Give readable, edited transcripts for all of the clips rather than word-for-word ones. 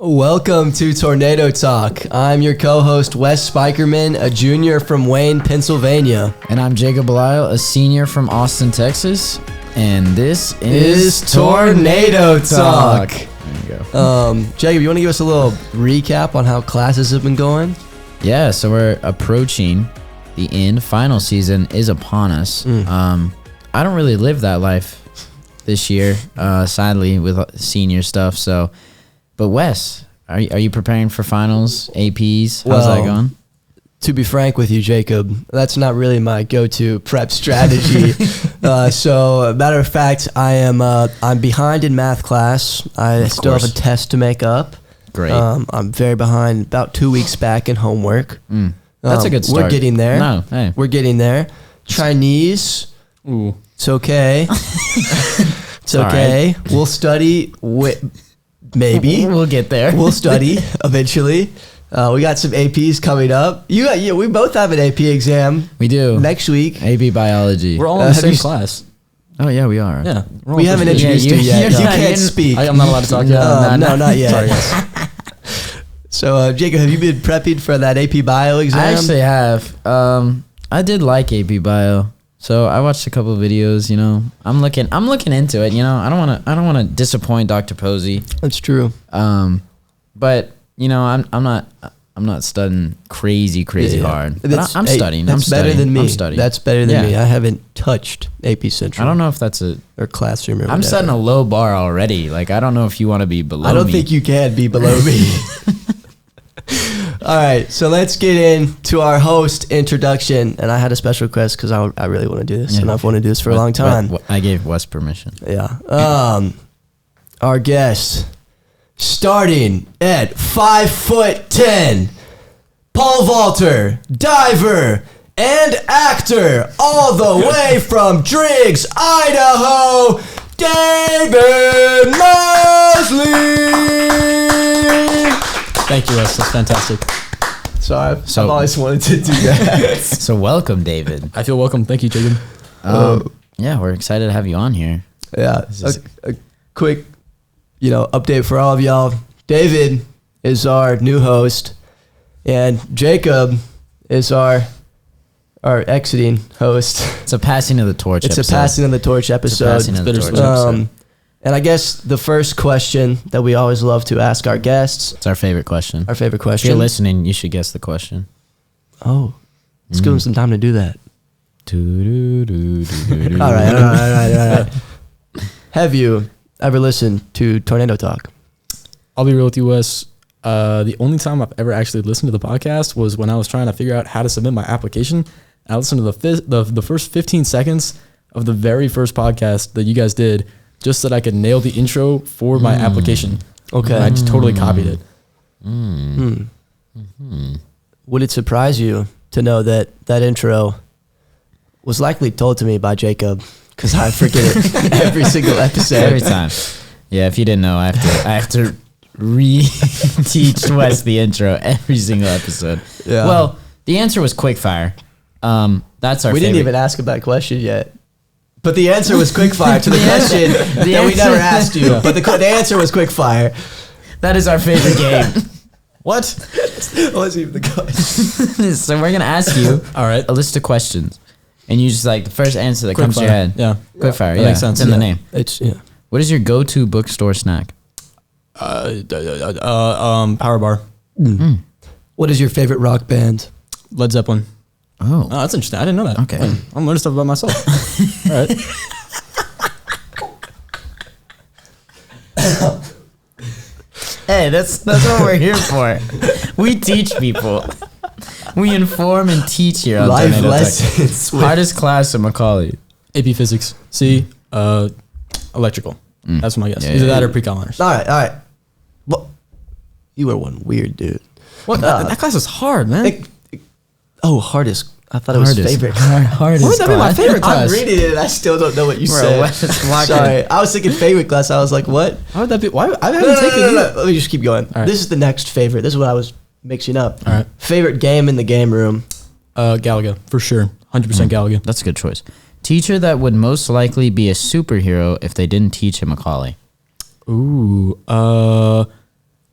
Welcome to Tornado Talk. I'm your co-host, Wes Spikerman, a junior from Wayne, Pennsylvania. And I'm Jacob Belisle, a senior from Austin, Texas. And this is Tornado Talk. There you go. Jacob, you want to give us a little recap on how classes have been going? Yeah, so we're approaching the end. Final season is upon us. I don't really live that life this year, sadly, with senior stuff. But Wes, are you preparing for finals, APs? How's that going? To be frank with you, Jacob, that's not really my go-to prep strategy. So, matter of fact, I'm behind in math class. I still have a test to make up. Great. I'm very behind, about 2 weeks back in homework. That's a good start. We're getting there. No, hey. We're getting there. Chinese. Ooh. It's okay. It's okay. Right. We'll study. Maybe. We'll get there. We'll study eventually. We got some APs coming up. We both have an AP exam. We do. Next week. AP biology. We're all in the same class. Oh, yeah, we are. Yeah. We haven't introduced you yet. You can't speak. I'm not allowed to talk No, yet. not yet. Sorry, guys. So, Jacob, have you been prepping for that AP Bio exam? I actually have. I did like AP Bio. So I watched a couple of videos, I'm looking into it, I don't want to disappoint Dr. Posey. That's true. But I'm not studying crazy hard. But I'm studying. That's better than me. I'm studying. That's better than me. I haven't touched AP Central. I don't know if that's or classroom. I'm setting a low bar already. Like, I don't know if you want to be below me. I don't think you can be below me. All right, so let's get into our host introduction. And I had a special request because I really want to do this, and I've wanted to do this for a long time. I gave Wes permission. Yeah. Our guest, starting at 5'10", pole vaulter, diver, and actor, all the way from Driggs, Idaho, David Moseley. Thank you, Wes. That's fantastic. Sorry, I've always wanted to do that. So welcome, David. I feel welcome. Thank you, Jacob. Yeah, we're excited to have you on here. Yeah, a quick, update for all of y'all. David is our new host, and Jacob is our exiting host. It's a passing of the torch episode. It's a passing of the torch episode. And I guess the first question that we always love to ask our guests. It's our favorite question. Our favorite question. If you're listening, you should guess the question. Oh, let's give them some time to do that. All right. Have you ever listened to Tornado Talk? I'll be real with you, Wes. The only time I've ever actually listened to the podcast was when I was trying to figure out how to submit my application. I listened to the first 15 seconds of the very first podcast that you guys did, just so that I could nail the intro for my application. Okay. And I just totally copied it. Would it surprise you to know that intro was likely told to me by Jacob? Because I forget it every single episode. Every time. Yeah, if you didn't know, I have to re-teach Wes the intro every single episode. Yeah. Well, the answer was quickfire. That's our favorite. We didn't even ask him that question yet. But the answer was quickfire to the question that we never asked you. But the answer was quickfire. That is our favorite game. What? That wasn't even the question. So we're going to ask you a list of questions. And you just the first answer that comes to your head. Yeah. Quickfire, That makes sense. It's in the name. What is your go-to bookstore snack? Power bar. What is your favorite rock band? Led Zeppelin. Oh, that's interesting. I didn't know that. Okay. I'm learning stuff about myself. All right. Hey, that's what we're here for. We teach people. We inform and teach here on Life Tornado lessons. Hardest class in McCallie. AP Physics. C. Electrical. That's my guess. Yeah, Either that or pre-cal honors. All right. Well, you were one weird dude. What? That class is hard, man. Hardest. I thought it was favorite. Hardest. Why would that be my favorite class? I'm reading it and I still don't know what you said. Sorry. I was thinking favorite class. I was like, what? Why would that be? Why? I haven't taken it. No. Let me just keep going. Right. This is the next favorite. This is what I was mixing up. All right. Favorite game in the game room. Galaga, for sure. 100% Galaga. That's a good choice. Teacher that would most likely be a superhero if they didn't teach him McCallie. Ooh.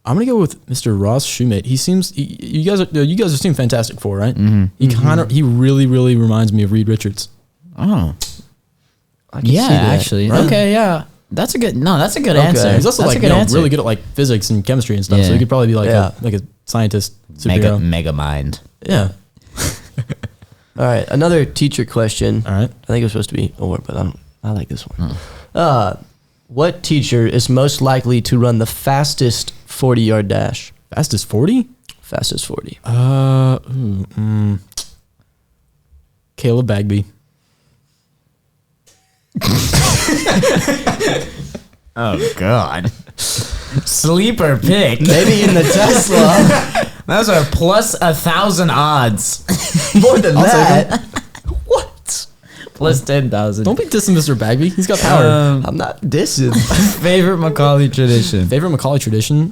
I'm gonna go with Mr. Ross Shoemate. He seems you guys are seem Fantastic Four, right? Mm-hmm. He really reminds me of Reed Richards. Oh, I can see that. actually. Right? Okay, yeah. That's a good answer. He's also That's like a good answer. really good at like physics and chemistry and stuff. So Yeah. he could probably be like Yeah. a scientist superhero. mega mind. Yeah. All right, another teacher question. All right. I think it was supposed to be or, but I like this one. What teacher is most likely to run the fastest 40-yard dash? Fastest 40? Fastest 40. Caleb Bagby. Oh God. Sleeper pick. Maybe in the Tesla. Those are plus 1,000 odds. More than I'll take that. What? Plus 10,000. Don't be dissing Mr. Bagby. He's got power. I'm not dissing. Favorite McCallie tradition. Favorite McCallie tradition?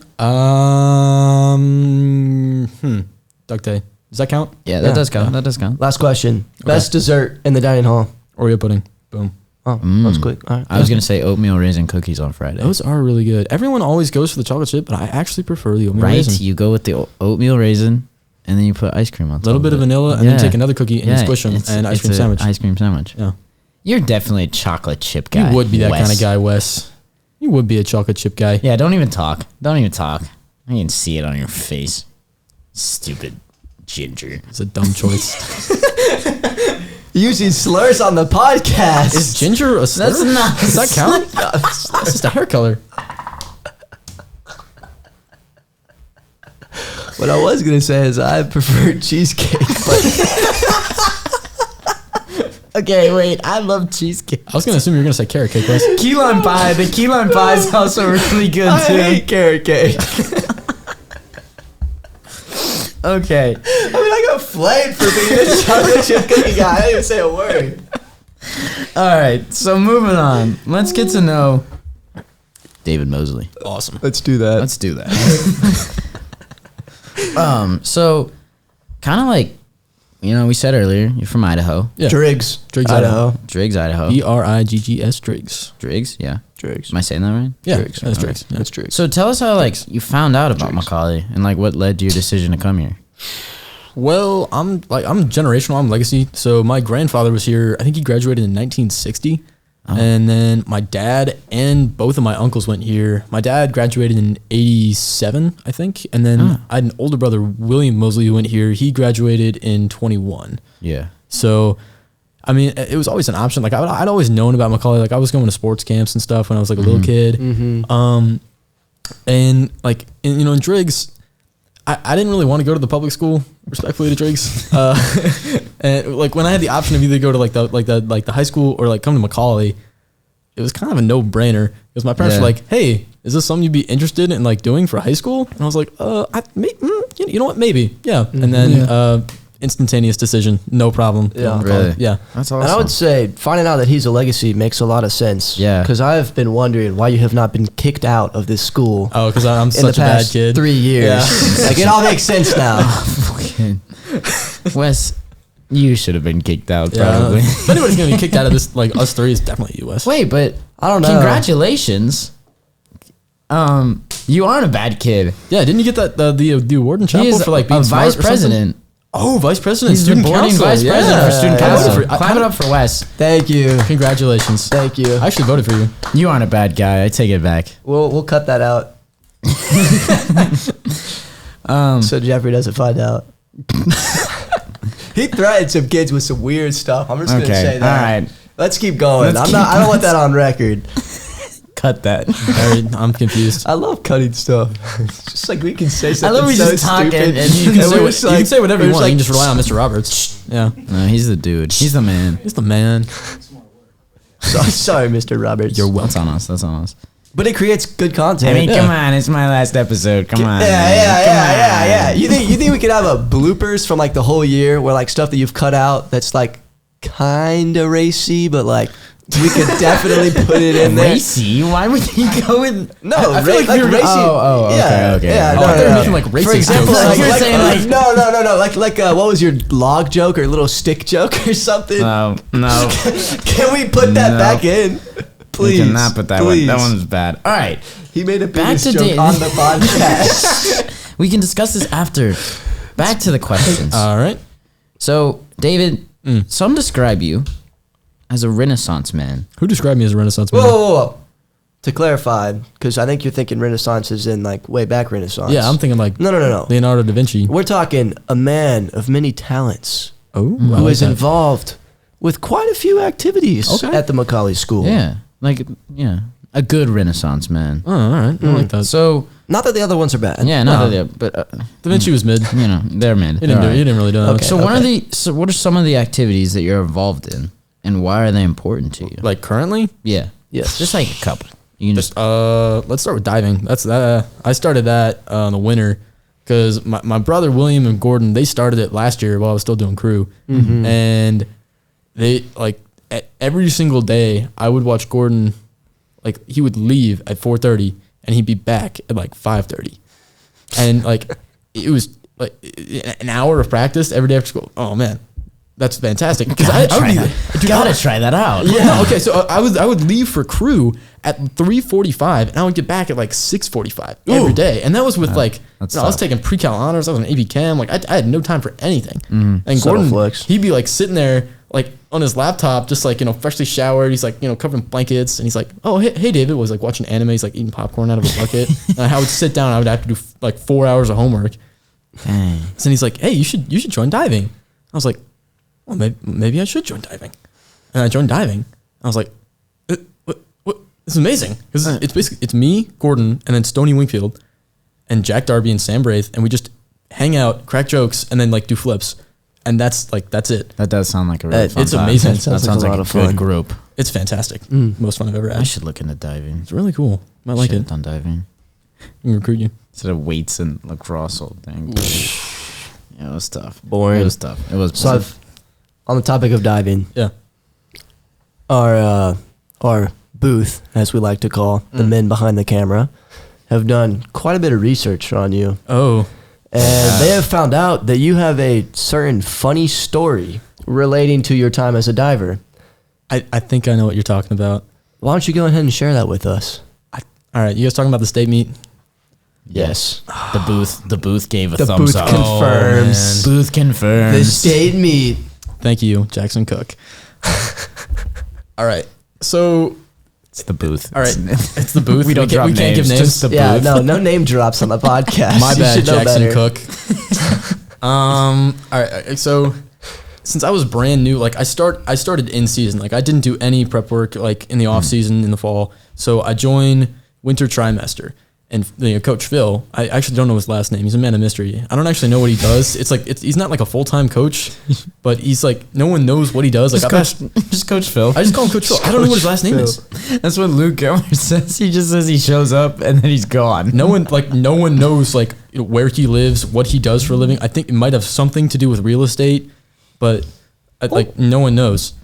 Duck Day. Does that count? Yeah, that does count. That does count. Last question. Best dessert in the dining hall. Oreo pudding. Boom. Oh, that was quick. All right. I was gonna say oatmeal raisin cookies on Friday. Those are really good. Everyone always goes for the chocolate chip, but I actually prefer the oatmeal Right? raisin. You go with the oatmeal raisin, and then you put ice cream on top. A little bit of vanilla, and then take another cookie and you squish them, and ice cream sandwich. Ice cream sandwich. Yeah. You're definitely a chocolate chip guy. You would be that Wes. kind of guy, Wes. You would be a chocolate chip guy. Yeah, don't even talk. Don't even talk. I can see it on your face. Stupid ginger. It's a dumb choice. Using slurs on the podcast. Is ginger a slur? That's not. Does that count? That's just a hair color. What I was going to say is I prefer cheesecake. Okay, wait. I love cheesecake. I was going to assume you were going to say carrot cake, Wes. Key lime pie. The key lime pie is also really good I too. hate carrot cake. Okay. I mean, I got flamed for being a chocolate chip cookie guy. I didn't even say a word. All right. So moving on. Let's get to know David Moseley. Awesome. Let's do that. Let's do that. So kind of like, we said earlier, you're from Idaho. Yeah. Driggs. Driggs, Idaho. Driggs, Idaho. Driggs. Driggs. Driggs, yeah. Driggs. Am I saying that right? Yeah, Driggs. that's Driggs. Yeah. That's Driggs. So tell us how you found out about McCallie and what led to your decision to come here. Well, I'm generational. I'm legacy. So my grandfather was here. I think he graduated in 1960. And then my dad and both of my uncles went here. My dad graduated in 87, I think. And then I had an older brother, William Moseley, who went here. He graduated in 21. Yeah. So, I mean, it was always an option. Like, I'd always known about McCallie. Like, I was going to sports camps and stuff when I was like a little kid. And like, in Driggs, I didn't really want to go to the public school, respectfully to Driggs. And like when I had the option of either go to the high school or like come to McCallie, it was kind of a no brainer because my parents were like, "Hey, is this something you'd be interested in like doing for high school?" And I was like, you know what, maybe, yeah." And then instantaneous decision, no problem. Yeah. Really? Yeah. That's awesome. And I would say finding out that he's a legacy makes a lot of sense. Yeah. Because I've been wondering why you have not been kicked out of this school Oh, because I'm in the such a bad past kid. 3 years. Yeah. Like, it all makes sense now. Wes, you should have been kicked out Yeah. probably. If anybody's gonna be kicked out of this, like us three, is definitely US. Wait, but I don't know. congratulations. You aren't a bad kid. Yeah, didn't you get the award in He chapel is for like being a smart vice or something? president. Oh, vice president, He's the student boarding council. vice president for student I voted council. for- I Clap it kinda- up for Wes. Thank you. Congratulations. Thank you. I actually voted for you. You aren't a bad guy. I take it back. We'll cut that out. So Jeffrey doesn't find out. He threatened some kids with some weird stuff. I'm just gonna say that. All right. Let's keep going. Let's I don't want that on record. Cut that. Alright, I'm confused. I love cutting stuff. It's just like we can say I something love we so just talk stupid. and You can, say, we're what, just you like- can say whatever we're you just want. You can like, just rely on Mr. Roberts. Yeah. No, he's the dude. He's the man. He's the man. Sorry, Mr. Roberts. You're That's on us. That's on us. But it creates good content. I mean, Yeah. come on. It's my last episode. Come on. man. Yeah. You think we could have a bloopers from like the whole year where like stuff that you've cut out that's like kind of racy, but like we could definitely put it in there. Racy? Why would he go in? No, I feel like we were- racy. Okay. Yeah, Oh, no, I thought you were no. making, like, racist For example, jokes. like, You're like, saying, like- no. Like what was your log joke or little stick joke or something? No. Can we put that No. back in? Please. You cannot put that please. one. That one was bad. All right. He made a Back penis to joke David. on the podcast. We can discuss this after. Back to the questions. All right. So, David, some describe you as a Renaissance man. Who described me as a Renaissance Whoa, man? whoa, whoa. To clarify, because I think you're thinking Renaissance is in like way back Renaissance. Yeah, I'm thinking like No. Leonardo da Vinci. We're talking a man of many talents Oh, who is involved with quite a few activities Okay. at the McCallie School. Yeah. A good Renaissance man. Oh, all right. I like that. So, Not that the other ones are bad. yeah, not that they're, but, Da Vinci was mid. He they're mid. didn't, he didn't really do that. Okay. So, what are some of the activities that you're involved in, and why are they important to you? Like currently? Yeah. Yes. Just like a couple. You can just Let's start with diving. That's I started that in the winter because my brother William and Gordon, they started it last year while I was still doing crew, and they like every single day I would watch Gordon, like he would leave at 4:30 and he'd be back at like 5:30, and like it was like an hour of practice every day after school. Oh man, that's fantastic. Because gotta try that out. Yeah. No, okay. So I would leave for crew at 3:45, and I would get back at like 6:45 every day, and that was with like I was tough. taking pre-cal honors. I was an AP Chem. Like I had no time for anything. And Subtle Gordon, flex. he'd be like sitting there like on his laptop, just like freshly showered. He's like covered in blankets, and he's like, "Oh hey David," was like watching anime. He's like eating popcorn out of a bucket. And I would sit down. I would have to do like 4 hours of homework. Dang. So he's like, "Hey, you should join diving." I was like, "Well, maybe I should join diving." And I joined diving. I was like, "What? This is amazing!" Because it's me, Gordon, and then Stoney Wingfield, and Jack Darby and Sam Braith, and we just hang out, crack jokes, and then like do flips, and that's it. That does sound like a really fun It's time. amazing. That sounds That sounds like a like lot a of good fun. group. It's fantastic. Most fun I've ever I had. should look into diving. It's really cool. Might like Should it. have done diving. I can recruit you. Instead of weights and lacrosse whole thing. Yeah, it was tough. Boring. It was tough. It was. So on the topic of diving, Yeah. our booth, as we like to call the men behind the camera, have done quite a bit of research on you. Oh. And they have found out that you have a certain funny story relating to your time as a diver. I think I know what you're talking about. Why don't you go ahead and share that with us? All right, you guys talking about the state meet? Yes. The booth gave a The thumbs booth up. confirms. Booth confirms. The state meet. Thank you, Jackson Cook. All right, so It's the booth. all right, it's the booth. We don't can't, drop we can't give names, names. just the Yeah, booth. no name drops on the podcast. My You bad, should know Jackson better. Cook. All right. So since I was brand new, like I started in season. Like I didn't do any prep work like in the off season in the fall. So I joined winter trimester. And Coach Phil, I actually don't know his last name. He's a man of mystery. I don't actually know what he does. It's like he's not like a full-time coach, but he's like no one knows what he does. Like Just Coach Phil. I just call him Coach Phil. I don't know what his last name is. That's what Luke Gilmer says. He just says he shows up and then he's gone. No one knows like where he lives, what he does for a living. I think it might have something to do with real estate, but like no one knows.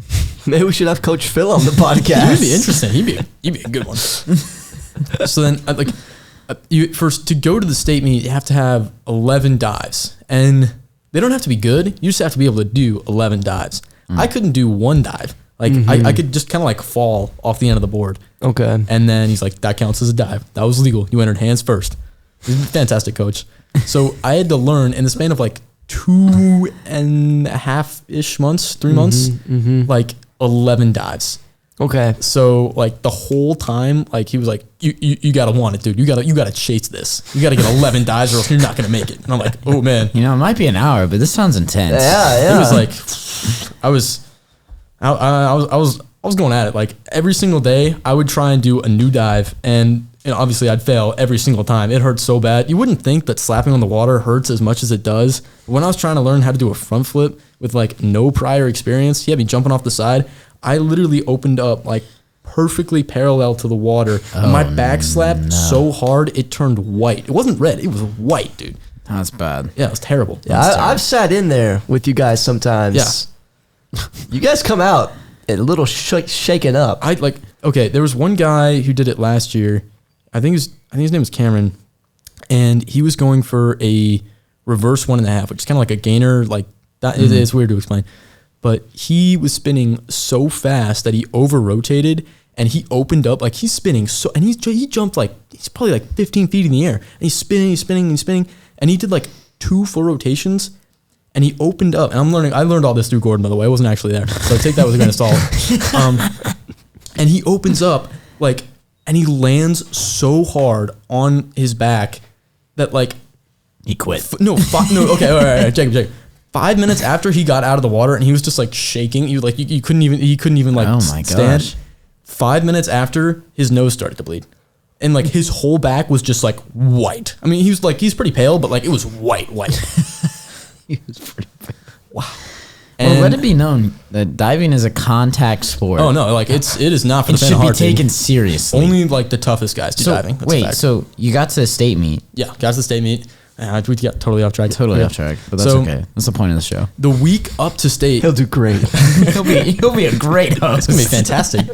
Maybe we should have Coach Phil on the podcast. He'd be interesting. He'd be a good one. So then you first to go to the state meet, you have to have 11 dives, and they don't have to be good. You just have to be able to do 11 dives. I couldn't do one dive. Like I could just kind of like fall off the end of the board. Okay. And then he's like, that counts as a dive. That was legal. You entered hands first. He's a fantastic coach. So I had to learn in the span of like 2.5-ish months, 3 months, like 11 dives. Okay. So like the whole time, like he was like, you gotta want it, dude. You gotta chase this. You gotta get 11 dives, or else you're not gonna make it. And I'm like, oh man. You know, it might be an hour, but this sounds intense. Yeah. It was like, I was going at it. Like every single day, I would try and do a new dive, and obviously I'd fail every single time. It hurt so bad. You wouldn't think that slapping on the water hurts as much as it does. When I was trying to learn how to do a front flip with like no prior experience, he had me jumping off the side. I literally opened up like perfectly parallel to the water. And my back slapped so hard it turned white. It wasn't red. It was white, dude. That's bad. Yeah, it was terrible. Yeah, I've sat in there with you guys sometimes. Yeah. You guys come out a little shaken up. There was one guy who did it last year. I think his name was Cameron, and he was going for a reverse 1.5, which is kind of like a gainer. Like that, it's weird to explain, but he was spinning so fast that he over rotated, and he opened up, like he's spinning and he jumped like, he's probably like 15 feet in the air, and he's spinning, and he did like 2 full rotations, and he opened up, and I learned all this through Gordon, by the way. I wasn't actually there, so take that with a grain of salt. And he opens up like, and he lands so hard on his back that like he quit. Okay, all right, Jacob. 5 minutes after he got out of the water, and he was just like shaking. He couldn't even like stand. Gosh. 5 minutes after, his nose started to bleed, and like his whole back was just like white. I mean, he's pretty pale, but like it was white. He was pretty pale. Wow. Well, let it be known that diving is a contact sport. Oh no, like it is not for the faint of heart. It should be taken seriously. Only like the toughest guys do diving. That's a fact. So you got to the state meet? Yeah, got to the state meet. We got totally off track. Off track, but that's okay. That's the point of the show. The week up to state, He'll do great. he'll be a great host. it's gonna be fantastic.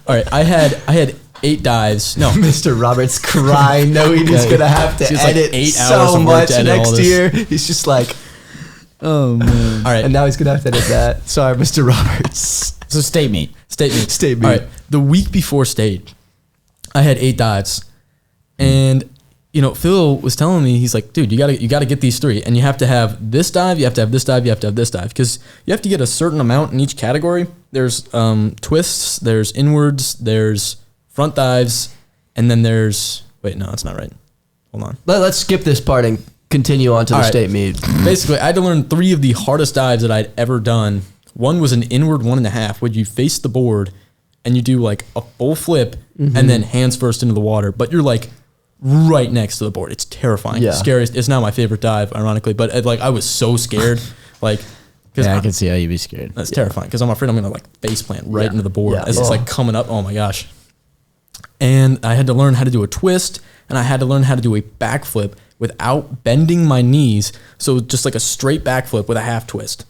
All right, I had 8 dives. No, Mr. Roberts crying, knowing he's gonna have to edit like 8 hours so of work much to edit all next this. year. He's just like, Oh man! all right. and now he's gonna have to edit that. Sorry, Mr. Roberts. So state meet. State meet. All right, the week before state, I had 8 dives, and Phil was telling me, he's like, dude, you gotta get these 3, and you have to have this dive, you have to have this dive, you have to have this dive, because you have to get a certain amount in each category. There's twists, there's inwards, there's front dives, and then there's that's not right. Hold on. Let's skip this part and continue on to the All right. state meet. Basically, I had to learn 3 of the hardest dives that I'd ever done. One was an inward 1.5, where you face the board and you do like a full flip and then hands first into the water, but you're like right next to the board. It's terrifying. Yeah. Scariest. It's not my favorite dive, ironically, but I was so scared. Like, Yeah, I can see how you'd be scared. that's terrifying, because I'm afraid I'm gonna like face plant right into the board as it's like coming up. Oh my gosh. And I had to learn how to do a twist, and I had to learn how to do a backflip without bending my knees. So just like a straight backflip with a half twist.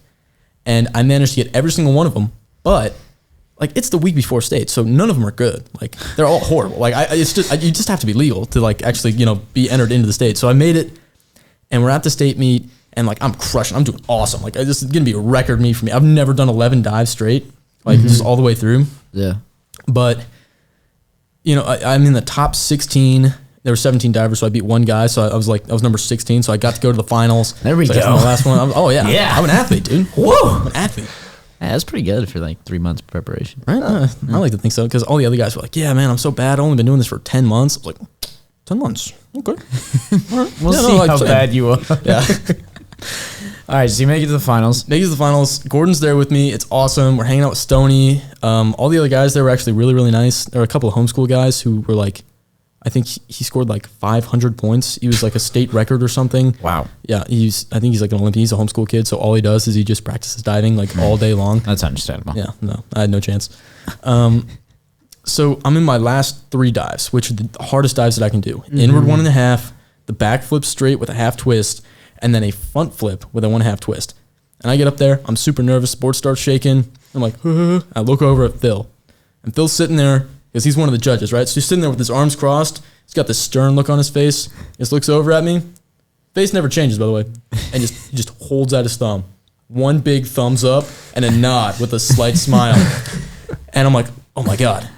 And I managed to get every single one of them, but like it's the week before state, so none of them are good. Like they're all horrible. Like you just have to be legal to like actually be entered into the state. So I made it, and we're at the state meet, and like I'm crushing. I'm doing awesome. Like this is gonna be a record meet for me. I've never done 11 dives straight, like just all the way through. Yeah. But I'm in the top 16. There were 17 divers, so I beat one guy. So I was number 16. So I got to go to the finals. There we so go. That's my last one. Yeah. I'm an athlete, dude. Whoa, I'm an athlete. Yeah, that's pretty good for like 3 months preparation. Right? I like to think so, because all the other guys were like, yeah, man, I'm so bad. I've only been doing this for 10 months. I was like, 10 months. Okay. All right. We'll see how bad you are. Yeah. All right, so you make it to the finals. Make it to the finals. Gordon's there with me. It's awesome. We're hanging out with Stoney. All the other guys there were actually really, really nice. There were a couple of homeschool guys who were like, I think he scored like 500 points. He was like a state record or something. Wow. Yeah, I think he's like an Olympian. He's a homeschool kid, so all he does is he just practices diving like all day long. That's understandable. Yeah, no, I had no chance. So I'm in my last 3 dives, which are the hardest dives that I can do. Inward 1.5, the back flip straight with a half twist, and then a front flip with a 1.5 twist. And I get up there, I'm super nervous, board starts shaking. I'm like, I look over at Phil, and Phil's sitting there, because he's one of the judges, right? So he's sitting there with his arms crossed. He's got this stern look on his face. He just looks over at me. Face never changes, by the way. And he just holds out his thumb. One big thumbs up and a nod with a slight smile. And I'm like, oh my God,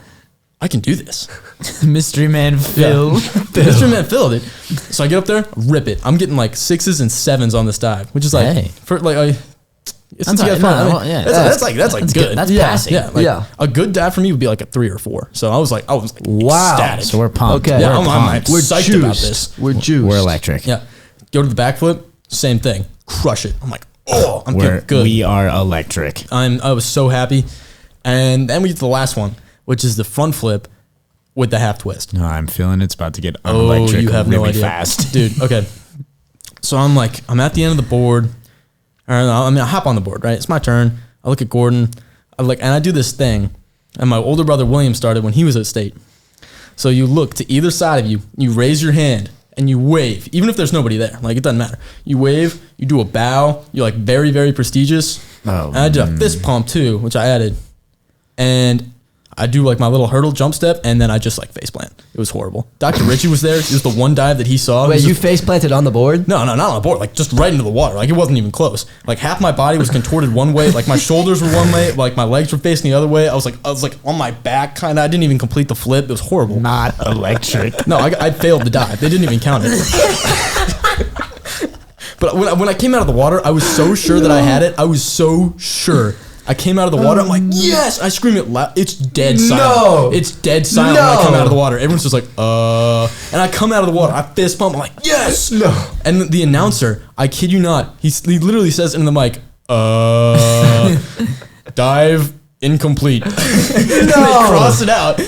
I can do this. Mystery Man Phil. Mystery Man Phil, dude. So I get up there, rip it. I'm getting like 6s and 7s on this dive, which is like, that's good. That's passing. Yeah, like a good dive for me would be like a 3 or 4. So I was like wow. ecstatic. So we're pumped. Okay. Yeah, I'm We're psyched juiced. about this. We're juiced. We're electric. Yeah, go to the backflip, same thing, crush it. I'm like, I'm getting good. We are electric. I was so happy, and then we get to the last one, which is the front flip with the half twist. No, I'm feeling it's about to get electric. You have really no idea, fast, dude. Okay, so I'm at the end of the board. I hop on the board, right? It's my turn. I look at Gordon. And I do this thing, and my older brother William started when he was at state. So you look to either side of you, you raise your hand, and you wave, even if there's nobody there. Like, it doesn't matter. You wave, you do a bow. You're like very, very prestigious. Oh, and I did a fist pump too, which I added. And I do like my little hurdle jump step, and then I just like face plant. It was horrible. Dr. Richie was there. It was the one dive that he saw. Wait, you face planted on the board? No, not on the board. Like just right into the water. Like it wasn't even close. Like half my body was contorted one way. Like my shoulders were one way. Like my legs were facing the other way. I was like on my back kind of. I didn't even complete the flip. It was horrible. Not electric. No, I failed the dive. They didn't even count it. But when I came out of the water, I was so sure that I had it. I was so sure. I came out of the water. I'm like, yes! I scream it loud. It's dead silent. No. It's dead silent when I come out of the water. Everyone's just like, And I come out of the water. I fist pump. I'm like, yes! No. And the announcer, I kid you not, he literally says into the mic, dive incomplete. No. They cross it out.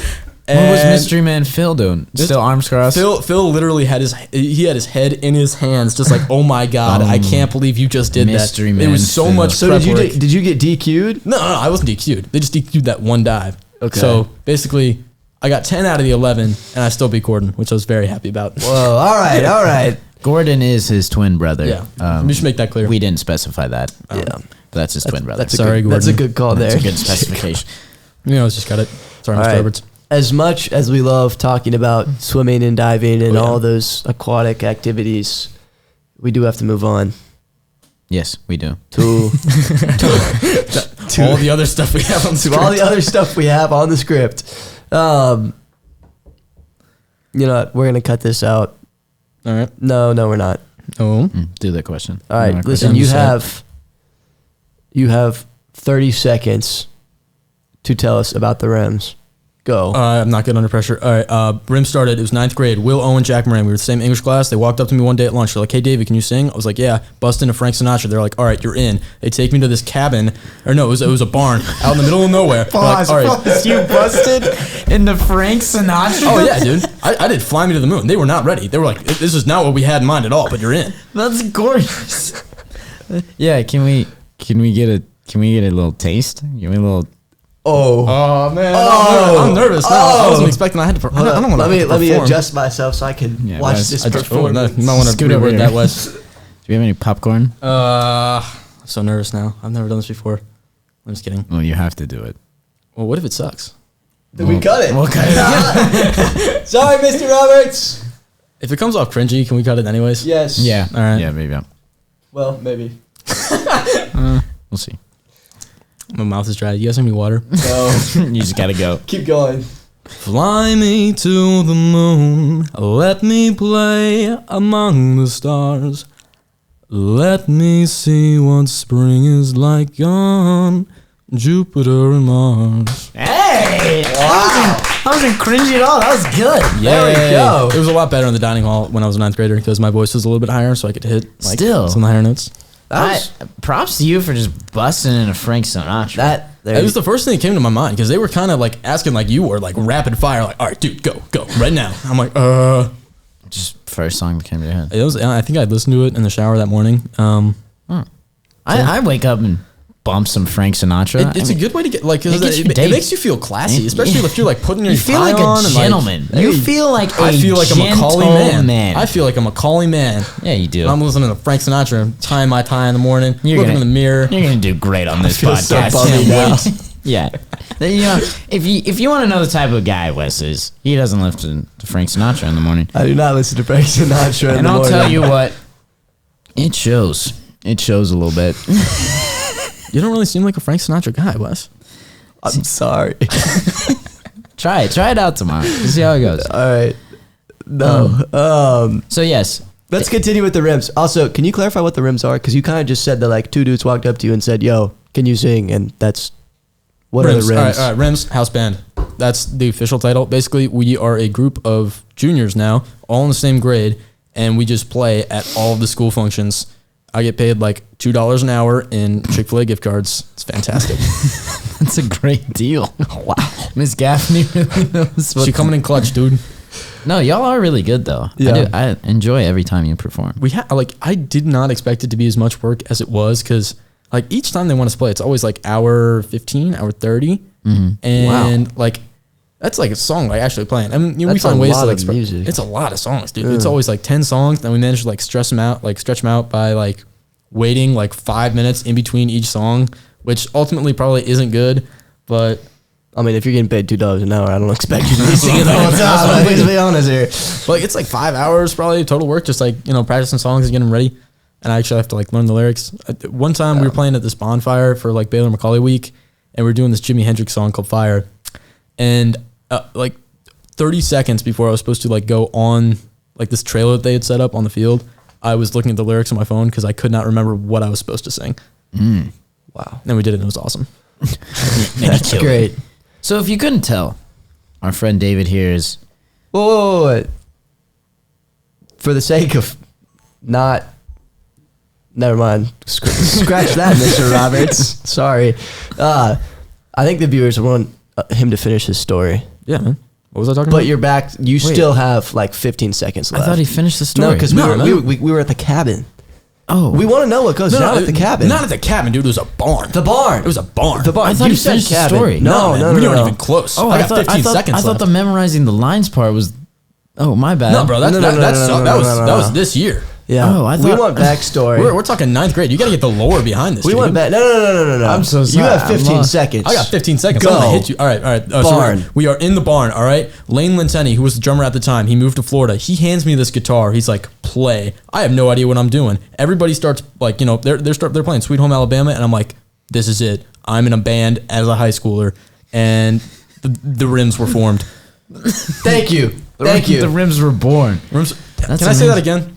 What was Mystery Man Phil doing? Still arms crossed? Phil literally had his head in his hands, just like, oh my God, I can't believe you just did Mystery that. Man It was so Phil. much So prep did work. you get DQ'd? No, I wasn't DQ'd. They just DQ'd that one dive. Okay. So basically, I got 10 out of the 11, and I still beat Gordon, which I was very happy about. Whoa, all right. Gordon is his twin brother. Yeah, we should make that clear. We didn't specify that. Yeah. But that's his twin brother. That's Sorry, That's a Gordon. good call That's there. a good specification. You know, it's just got it. Sorry, All Mr. right. Roberts. As much as we love talking about swimming and diving and Oh, yeah. all those aquatic activities, we do have to move on Yes, we do. to All the other stuff we have on to all the other stuff we have on the script. You know what? We're gonna cut this out. All right. No, we're not. Oh. Do that question. All right, You want a listen. question? You have 30 seconds to tell us about the Rams. Go. I'm not good under pressure. All right. Rim started. It was 9th grade. Will, Owen, Jack Moran. We were the same English class. They walked up to me one day at lunch. They're like, "Hey, David, can you sing?" I was like, "Yeah." Bust into Frank Sinatra. They're like, "All right, you're in." They take me to this cabin, or no, it was a barn out in the middle of nowhere. They're like, all right. You busted into Frank Sinatra? Oh yeah, dude. I did Fly Me to the Moon. They were not ready. They were like, "This is not what we had in mind at all." But you're in. That's gorgeous. Yeah, can we get a little taste? Give me a little. Oh man. Oh. I'm nervous now. I wasn't expecting I had to. I don't want to. let me adjust myself so I can watch Wes, this You performance. might want to Scoot over reword here. that, Wes. Do we have any popcorn? I'm so nervous now. I've never done this before. I'm just kidding. Well, you have to do it. Well, what if it sucks? Did we cut it? We'll cut it out. Sorry, Mr. Roberts. If it comes off cringy, can we cut it anyways? Yes. Yeah. All right. Yeah, maybe. Well, maybe. We'll see. My mouth is dry. You guys have any water? No. You just gotta go. Keep going. Fly me to the moon. Let me play among the stars. Let me see what spring is like on Jupiter and Mars. Hey! That wasn't cringy at all. That was good. There we go. It was a lot better in the dining hall when I was a 9th grader because my voice was a little bit higher, so I could hit like Still. some of the higher notes. Props to you for just busting into Frank Sinatra. It was the first thing that came to my mind because they were kind of like asking like you were, like rapid fire, like, "All right, dude, go right now." I'm like, Just first song that came to your head. It was. I think I listened to it in the shower that morning. I wake up and bump some Frank Sinatra. It's a good way to get like 'cause it gets your it day- makes you feel classy, especially if you're like putting your You feel tie like on a and, gentleman. Like, You feel like I feel like a Macaulay man. I I feel like a Macaulay man. yeah, you do. I'm listening to Frank Sinatra, tying my tie in the morning, looking in the mirror. You're gonna do great on this feel so podcast. bummy Can't now. wait. Yeah, you know, if you want to know the type of guy Wes is, he doesn't listen to Frank Sinatra in the morning. I do not listen to Frank Sinatra in And the I'll morning. tell you what, it shows. It shows a little bit. You don't really seem like a Frank Sinatra guy, Wes. I'm sorry. Try it out tomorrow. See how it goes. All right. No. So yes, Let's continue with the rims. Also, can you clarify what the rims are? Because you kind of just said that like two dudes walked up to you and said, "Yo, can you sing?" And that's what Rims. are the rims? All right, Rims House Band. That's the official title. Basically, we are a group of juniors now, all in the same grade, and we just play at all of the school functions. I get paid like $2 an hour in Chick-fil-A gift cards. It's fantastic. that's a great deal. Wow, Miss Gaffney really knows. She coming in clutch, dude. No, y'all are really good though. Yeah. I enjoy every time you perform. I did not expect it to be as much work as it was because like each time they want us to play, it's always like hour 15, hour 30, and like that's like a song like actually playing. I mean, we That's find a ways lot to like of music. It's a lot of songs, dude. It's always like 10 songs, and we manage to like stretch them out by like waiting like 5 minutes in between each song, which ultimately probably isn't good, but I mean, if you're getting paid $2 an hour, I don't expect you to be singing the whole time. Let's be honest here. But like, it's like 5 hours probably total work, just like, practicing songs and getting them ready. And I actually have to like learn the lyrics. One time we were playing at this bonfire for like Baylor McCallie week, and we were doing this Jimi Hendrix song called Fire. And like 30 seconds before I was supposed to like go on like this trailer that they had set up on the field, I was looking at the lyrics on my phone because I could not remember what I was supposed to sing. Wow. And we did it, and it was awesome. That's great. So if you couldn't tell, our friend David here is... Whoa. For the sake of not... Never mind. Scratch that, Mr. Roberts. Sorry. I think the viewers want him to finish his story. Yeah, man. What was I talking about? But you're back. You still have like 15 seconds left. I thought he finished the story. No, because we were at the cabin. Oh. We want to know what goes down at the cabin. Not at the cabin, dude. It was a barn. The barn. It was a barn. The barn. I thought you finished the story. No, man, we weren't even close. Oh, I got 15 seconds I thought left. the memorizing the lines part was... Oh, my bad. No, bro. That was this year. Yeah. Oh, I thought... We want backstory. We're talking 9th grade. You got to get the lore behind this. We want back. No. I'm so sorry. You have 15 seconds. I got 15 seconds. Go. I'm gonna hit you. All right. Barn. We are in the barn. All right. Lane Lenteni, who was the drummer at the time, he moved to Florida. He hands me this guitar. He's like, "Play." I have no idea what I'm doing. Everybody starts like, they're playing Sweet Home Alabama, and I'm like, "This is it. I'm in a band as a high schooler," and the rims were formed. Thank you. Thank you. The rims were born. Can I say that again?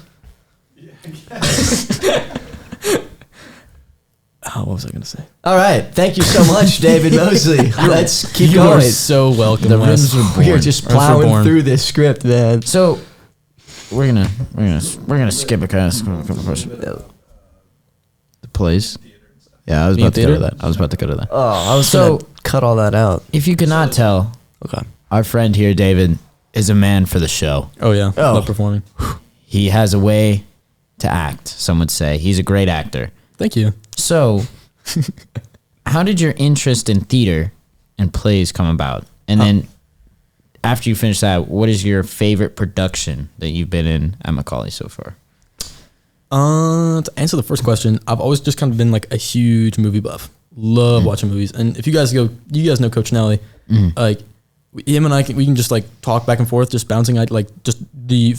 What was I going to say? All right. Thank you so much, David Moseley. Let's keep You going. are so welcome. The Wes. rims were born. We are just plowing through this script, man. So we're gonna skip a kind of question. The plays. Yeah, I was about to go to that. Oh, I was going to cut all that out. If you could not tell, Okay. our friend here, David, is a man for the show. Oh yeah, Oh. love performing. He has a way to act. Some would say he's a great actor. Thank you. So, how did your interest in theater and plays come about? And then, after you finish that, what is your favorite production that you've been in at McCallie so far? To answer the first question, I've always just kind of been like a huge movie buff. Love watching movies, and if you guys know Coach Nelly, like him and we can just like talk back and forth, just bouncing out like just the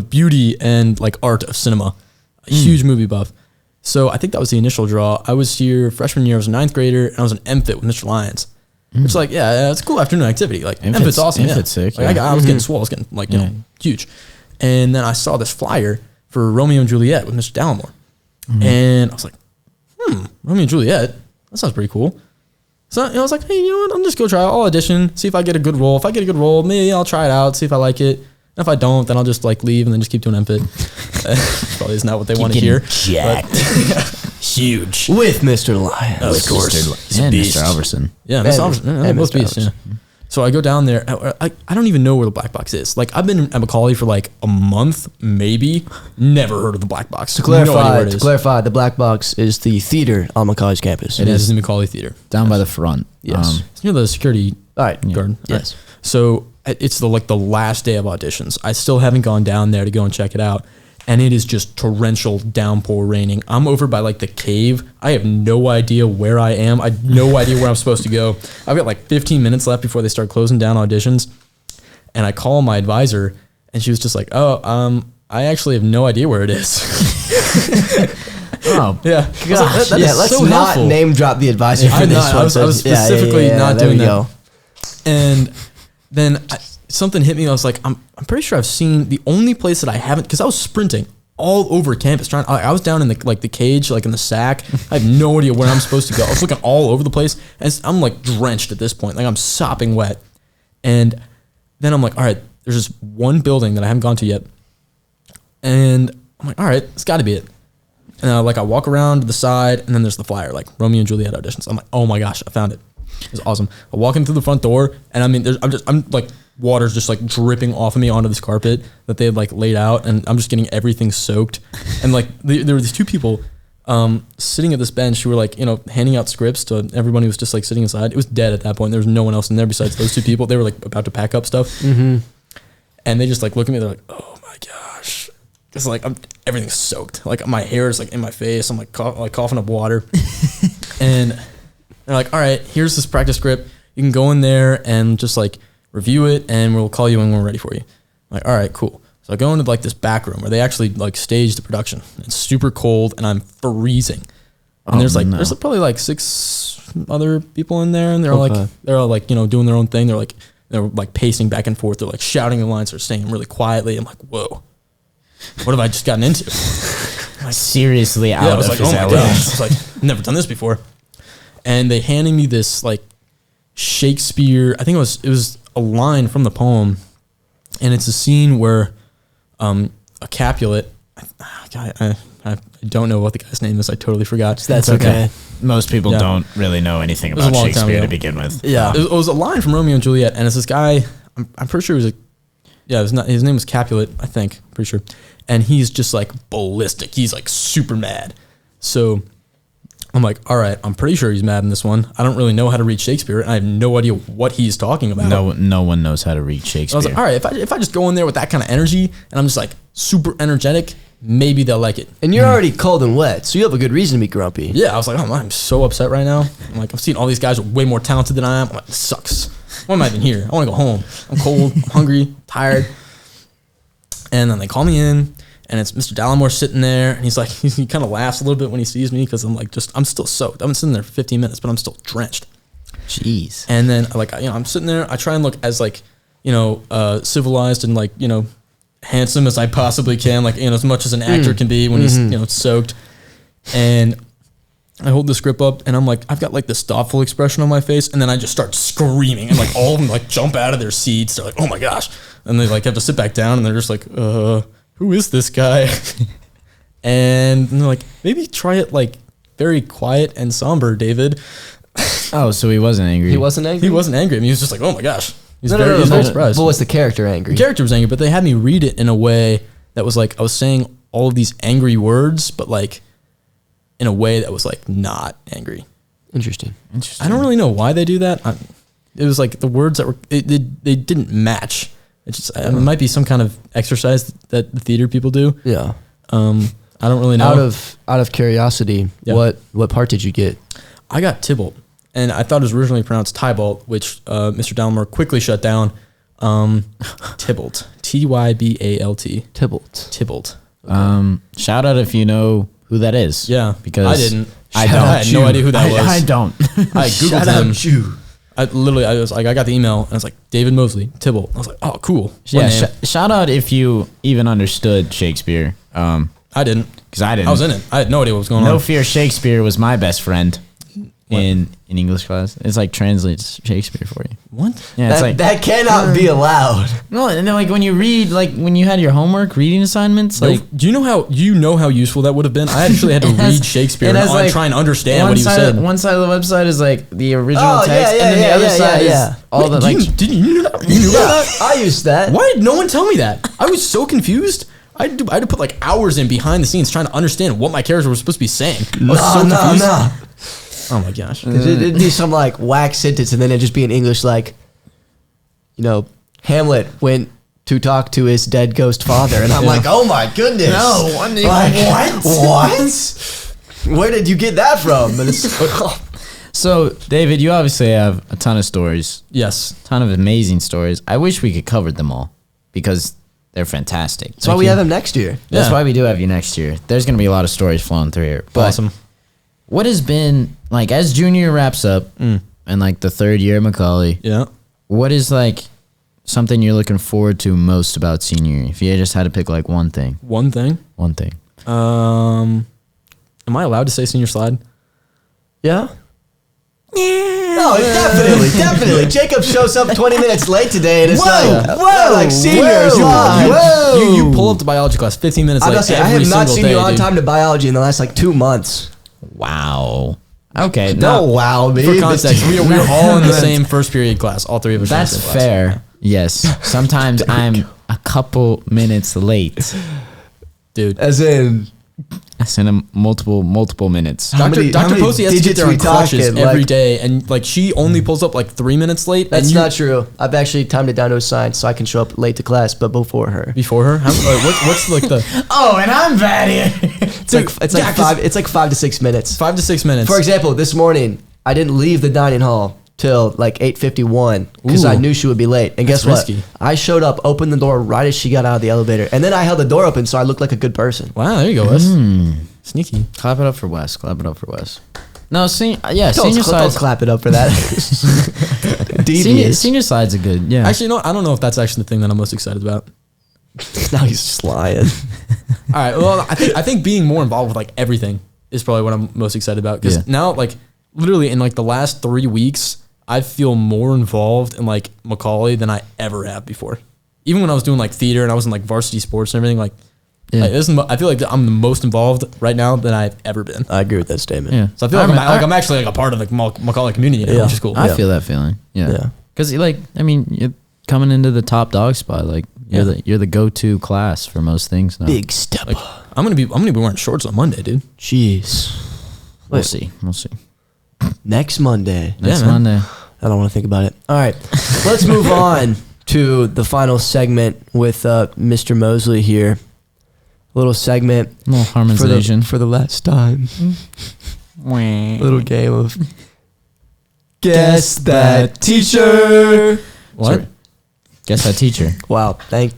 beauty and like art of cinema. A huge movie buff. So I think that was the initial draw. I was here freshman year. I was a 9th grader, and I was an MFit with Mr. Lyons. It's like, it's a cool afternoon activity. Like MFit's awesome. MFit's sick. Like, I was getting swole. I was getting like huge. And then I saw this flyer for Romeo and Juliet with Mr. Dallimore, and I was like, Romeo and Juliet. That sounds pretty cool. So I was like, hey, you know what? I'm just go try it. I'll audition, see if I get a good role. If I get a good role, maybe I'll try it out, see if I like it. And if I don't, then I'll just like leave and then just keep doing MFit. Probably is not what they want to hear. Jacked. Huge. With Mr. Lyons. Of course. He's a And beast. Mr. Alverson. Yeah, And- Mr. Alverson. and Yeah, both Mr. beasts, yeah. Alverson. So I go down there. I don't even know where the Black Box is. Like, I've been at McCallie for like a month, maybe. Never heard of the Black Box. To No idea where clarify, it is. the Black Box is the theater on McCallie's campus. It is in the McCallie Theater. Down by the front. Yes. It's near the security All right. guard. Yes. So it's the last day of auditions. I still haven't gone down there to go and check it out. And it is just torrential downpour raining. I'm over by like the cave. I have no idea where I am. I have no idea where I'm supposed to go. I've got like 15 minutes left before they start closing down auditions. And I call my advisor, and she was just like, I actually have no idea where it is. Oh, Yeah. Gosh. Let's so not helpful. name drop the advisor for I'm this not. one. I was So- yeah, specifically not there doing we that. go. And then something hit me. I was like, I'm pretty sure I've seen the only place that I haven't, because I was sprinting all over campus I was down in the cage, like in the sack. I have no idea where I'm supposed to go. I was looking all over the place, and I'm like drenched at this point. Like, I'm sopping wet. And then I'm like, all right, there's this one building that I haven't gone to yet. And I'm like, all right, it's got to be it. And I walk around to the side, and then there's the flyer, like Romeo and Juliet auditions. I'm like, oh my gosh, I found it. It's awesome. I walk in through the front door, and I mean, I'm like, water's just like dripping off of me onto this carpet that they had like laid out, and I'm just getting everything soaked. And like, there were these two people sitting at this bench who were like, handing out scripts to everybody who was just like sitting inside. It was dead at that point. There was no one else in there besides those two people. They were like about to pack up stuff. Mm-hmm. And they just like look at me. They're like, oh my gosh. It's like, everything's soaked. Like, my hair is like in my face. I'm like coughing up water. And they're like, all right, here's this practice script. You can go in there and just like review it, and we'll call you when we're ready for you. I'm like, all right, cool. So I go into like this back room where they actually like stage the production. It's super cold and I'm freezing. And there's probably like 6 other people in there, and they're all like, you know, doing their own thing. They're like pacing back and forth. They're like shouting the lines. They're saying them really quietly. I'm like, whoa, what have I just gotten into? Like, seriously out I was of like, his oh my element. gosh. I was like, never done this before. And they handed me this like Shakespeare. I think it was a line from the poem, and it's a scene where a Capulet. I don't know what the guy's name is. I totally forgot. That's okay. Most people don't really know anything was a about long time Shakespeare ago. to begin with. Yeah. It was a line from Romeo and Juliet, and it's this guy. I'm pretty sure his name was Capulet, I think. Pretty sure. And he's just like ballistic. He's like super mad. So I'm like, all right, I'm pretty sure he's mad in this one. I don't really know how to read Shakespeare, and I have no idea what he's talking about. No one knows how to read Shakespeare. I was like, all right, if I just go in there with that kind of energy, and I'm just like super energetic, maybe they'll like it. And you're already cold and wet, so you have a good reason to be grumpy. Yeah, I was like, oh, I'm so upset right now. I'm like, I've seen all these guys are way more talented than I am. I'm like, this sucks. Why am I even here? I want to go home. I'm cold, I'm hungry, tired. And then they call me in, and it's Mr. Dallimore sitting there, and he's like, he kind of laughs a little bit when he sees me because I'm still soaked. I've been sitting there for 15 minutes, but I'm still drenched. Jeez. And then like, you know, I'm sitting there, I try and look as like, you know, civilized and like, you know, handsome as I possibly can, like, you know, as much as an actor can be when he's, you know, soaked. And I hold the script up, and I'm like, I've got like this thoughtful expression on my face, and then I just start screaming, and like all of them like jump out of their seats. They're like, oh my gosh. And they like have to sit back down, and they're just like, who is this guy? And they're like, maybe try it like very quiet and somber, David. Oh, so he wasn't angry. He wasn't angry? He wasn't angry. I mean, he was just like, oh my gosh. He's No, very surprised. But was the character angry? The character was angry, but they had me read it in a way that was like, I was saying all of these angry words, but like in a way that was like not angry. Interesting. I don't really know why they do that. It was like the words that were, they didn't match. It's just, it might be some kind of exercise that the theater people do. Yeah. I don't really know. Out of curiosity, Yeah. what part did you get? I got Tybalt, and I thought it was originally pronounced Tybalt, which Mr. Dallimore quickly shut down. Tybalt, Tybalt, Tybalt. Shout out if you know who that is. Yeah, because I didn't. I don't. I had no idea who that was. I don't. I googled Shout him. out you. I was like, I got the email, and I was like, David Moseley, Tybalt. I was like, oh, cool. What Yeah. name? Shout out if you even understood Shakespeare. I didn't. Because I didn't. I was in it. I had no idea what was going No on. Fear Shakespeare was my best friend in English class. It's like translates Shakespeare for you. What? Yeah, it's like That cannot be allowed. no, and then like when you read, like when you had your homework reading assignments, like Do you know how useful that would have been? I actually had to read Shakespeare and like try and understand what he side, said. One side of the website is like the original Oh, text, yeah, and then yeah, the other yeah, side yeah. is all the like. Didn't you know that? You knew about that? I used that. Why did no one tell me that? I was so confused. I had to put like hours in behind the scenes trying to understand what my characters were supposed to be saying. I was so confused. No. Oh my gosh. It'd be some like whack sentence, and then it'd just be in English, like, you know, Hamlet went to talk to his dead ghost father, and I'm like, oh my goodness. No, Like, what? Where did you get that from? And it's, So, David, you obviously have a ton of stories, Yes. ton of amazing stories. I wish we could cover them all because they're fantastic. that's why we have him next year. That's Yeah. why we do have you next year. There's going to be a lot of stories flowing through here. But Awesome. what has been, like, as junior wraps up and, like, the third year of McCallie, Yeah. what is, like, something you're looking forward to most about senior year? If you just had to pick, like, one thing. One thing. One thing. Am I allowed to say senior slide? Yeah? No, definitely. Jacob shows up 20 minutes late today, and it's like seniors. Whoa. You pull up to biology class 15 minutes I'm late not saying, I every have not single seen day, you on dude. time to biology in the last like 2 months. Wow. Okay. No, wow, me. For context, we are all in the same first period class. All three of us. are in the That's same class. fair. Yes. Sometimes I'm a couple minutes late. Dude. As in, I sent him multiple minutes. How Dr. many Posey has to get digits there we on crutches talking? every Like- day, and like she only pulls up like 3 minutes late. that's and you, not true. I've actually timed it down to a science so I can show up late to class, but before her. before her. What's like the Oh, and I'm bad here. It's like 5 to 6 minutes. 5 to 6 minutes? For example, this morning I didn't leave the dining hall till like 8:51 because I Ooh. knew she would be late. And That's guess what? risky. I showed up, opened the door right as she got out of the elevator, and then I held the door open so I looked like a good person. Wow, there you go, Wes. Sneaky. Clap it up for Wes. Clap it up for Wes. No, senior Don't side's clap it up for that. Devious. senior side's a good. Yeah. Actually, no, I don't know if that's actually the thing that I'm most excited about. Now he's just lying. All right. Well, I think being more involved with like everything is probably what I'm most excited about because now, like, literally in like the last 3 weeks, I feel more involved in like McCallie than I ever have before. Even when I was doing like theater and I was in like varsity sports and everything, like, I feel like I'm the most involved right now than I've ever been. I agree with that statement. Yeah. So I feel like I'm actually like a part of like McCallie community, now, which is cool. I feel that feeling. Yeah. Because like, I mean, you're coming into the top dog spot. Like you're the go-to class for most things now. Big step. Like, I'm gonna be wearing shorts on Monday, dude. Jeez. We'll see. Next Monday. Next man. Monday. I don't want to think about it. All right. Let's move on to the final segment with Mr. Moseley here. A little segment. A little harmonization. For the last time. Little game of Guess That Teacher. What? Sorry. Guess that teacher. Wow. Thank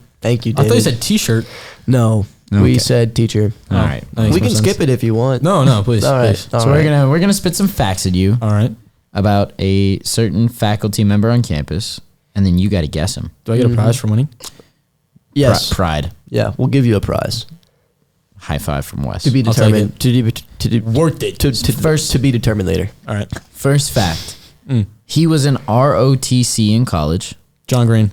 you, David. I thought you said T-shirt. No. Okay. We said teacher. All right. That makes We more can sense. skip it if you want. No, please. All right. Please. All So right. we're gonna spit some facts at you All right. about a certain faculty member on campus, and then you got to guess him. Do I get a prize for winning? Yes. Pride. Yeah, we'll give you a prize. High five from Wes. To be I'll take determined. Worked it. To be determined later. All right. First fact. He was an ROTC in college. John Green.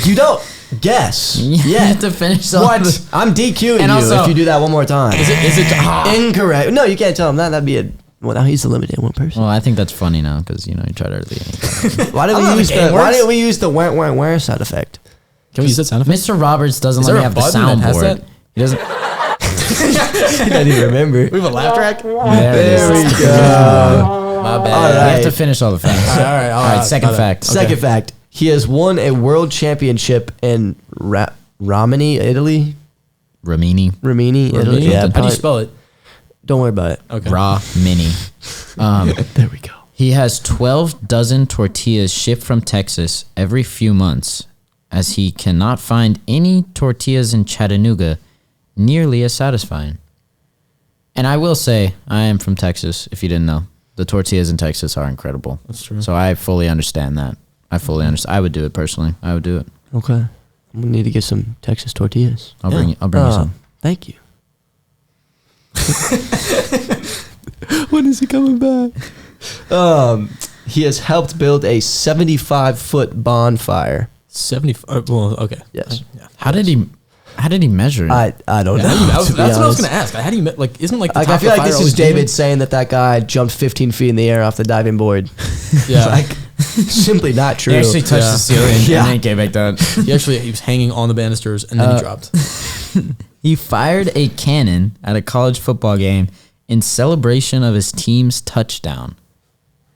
You don't guess. You Yeah. have to finish off What? the- I'm DQing And you also- if you do that one more time. Is it Incorrect. No, you can't tell him that. That'd be a. Well, now he's limited one person. Well, I think that's funny now because you try to early. Why I didn't don't know we use the game the? Why works. didn't we use the wah sound effect? Can we use that sound effect? Mr. Roberts doesn't Is let there me a have the button that has soundboard. that? He doesn't. I didn't even remember. We have a laugh track? There we go. My bad. All We have right. to finish all the facts. All right. All right. Second fact. Second fact: he has won a world championship in Rimini, Italy. Rimini. Rimini, Italy. How do you probably- spell it? Don't worry about it. Okay. Raw mini. There we go. He has 12 dozen tortillas shipped from Texas every few months, as he cannot find any tortillas in Chattanooga nearly as satisfying. And I will say, I am from Texas, if you didn't know. The tortillas in Texas are incredible. That's true. So I fully understand that. I fully understand. I would do it personally. I would do it. Okay. We need to get some Texas tortillas. I'll bring you some. Thank you. When is he coming back? He has helped build a 75-foot bonfire. 75. Well, okay. Yes. Yeah. How did he measure it? I don't know. That's to be what I was honest. going to ask. How do you like? Isn't like the Like, top I feel of the like this fire is always moving? David saying that guy jumped 15 feet in the air off the diving board. Yeah. Like, simply not true. He actually touched Yeah. the ceiling Yeah. and then came back down. he was hanging on the banisters and then he dropped. He fired a cannon at a college football game in celebration of his team's touchdown.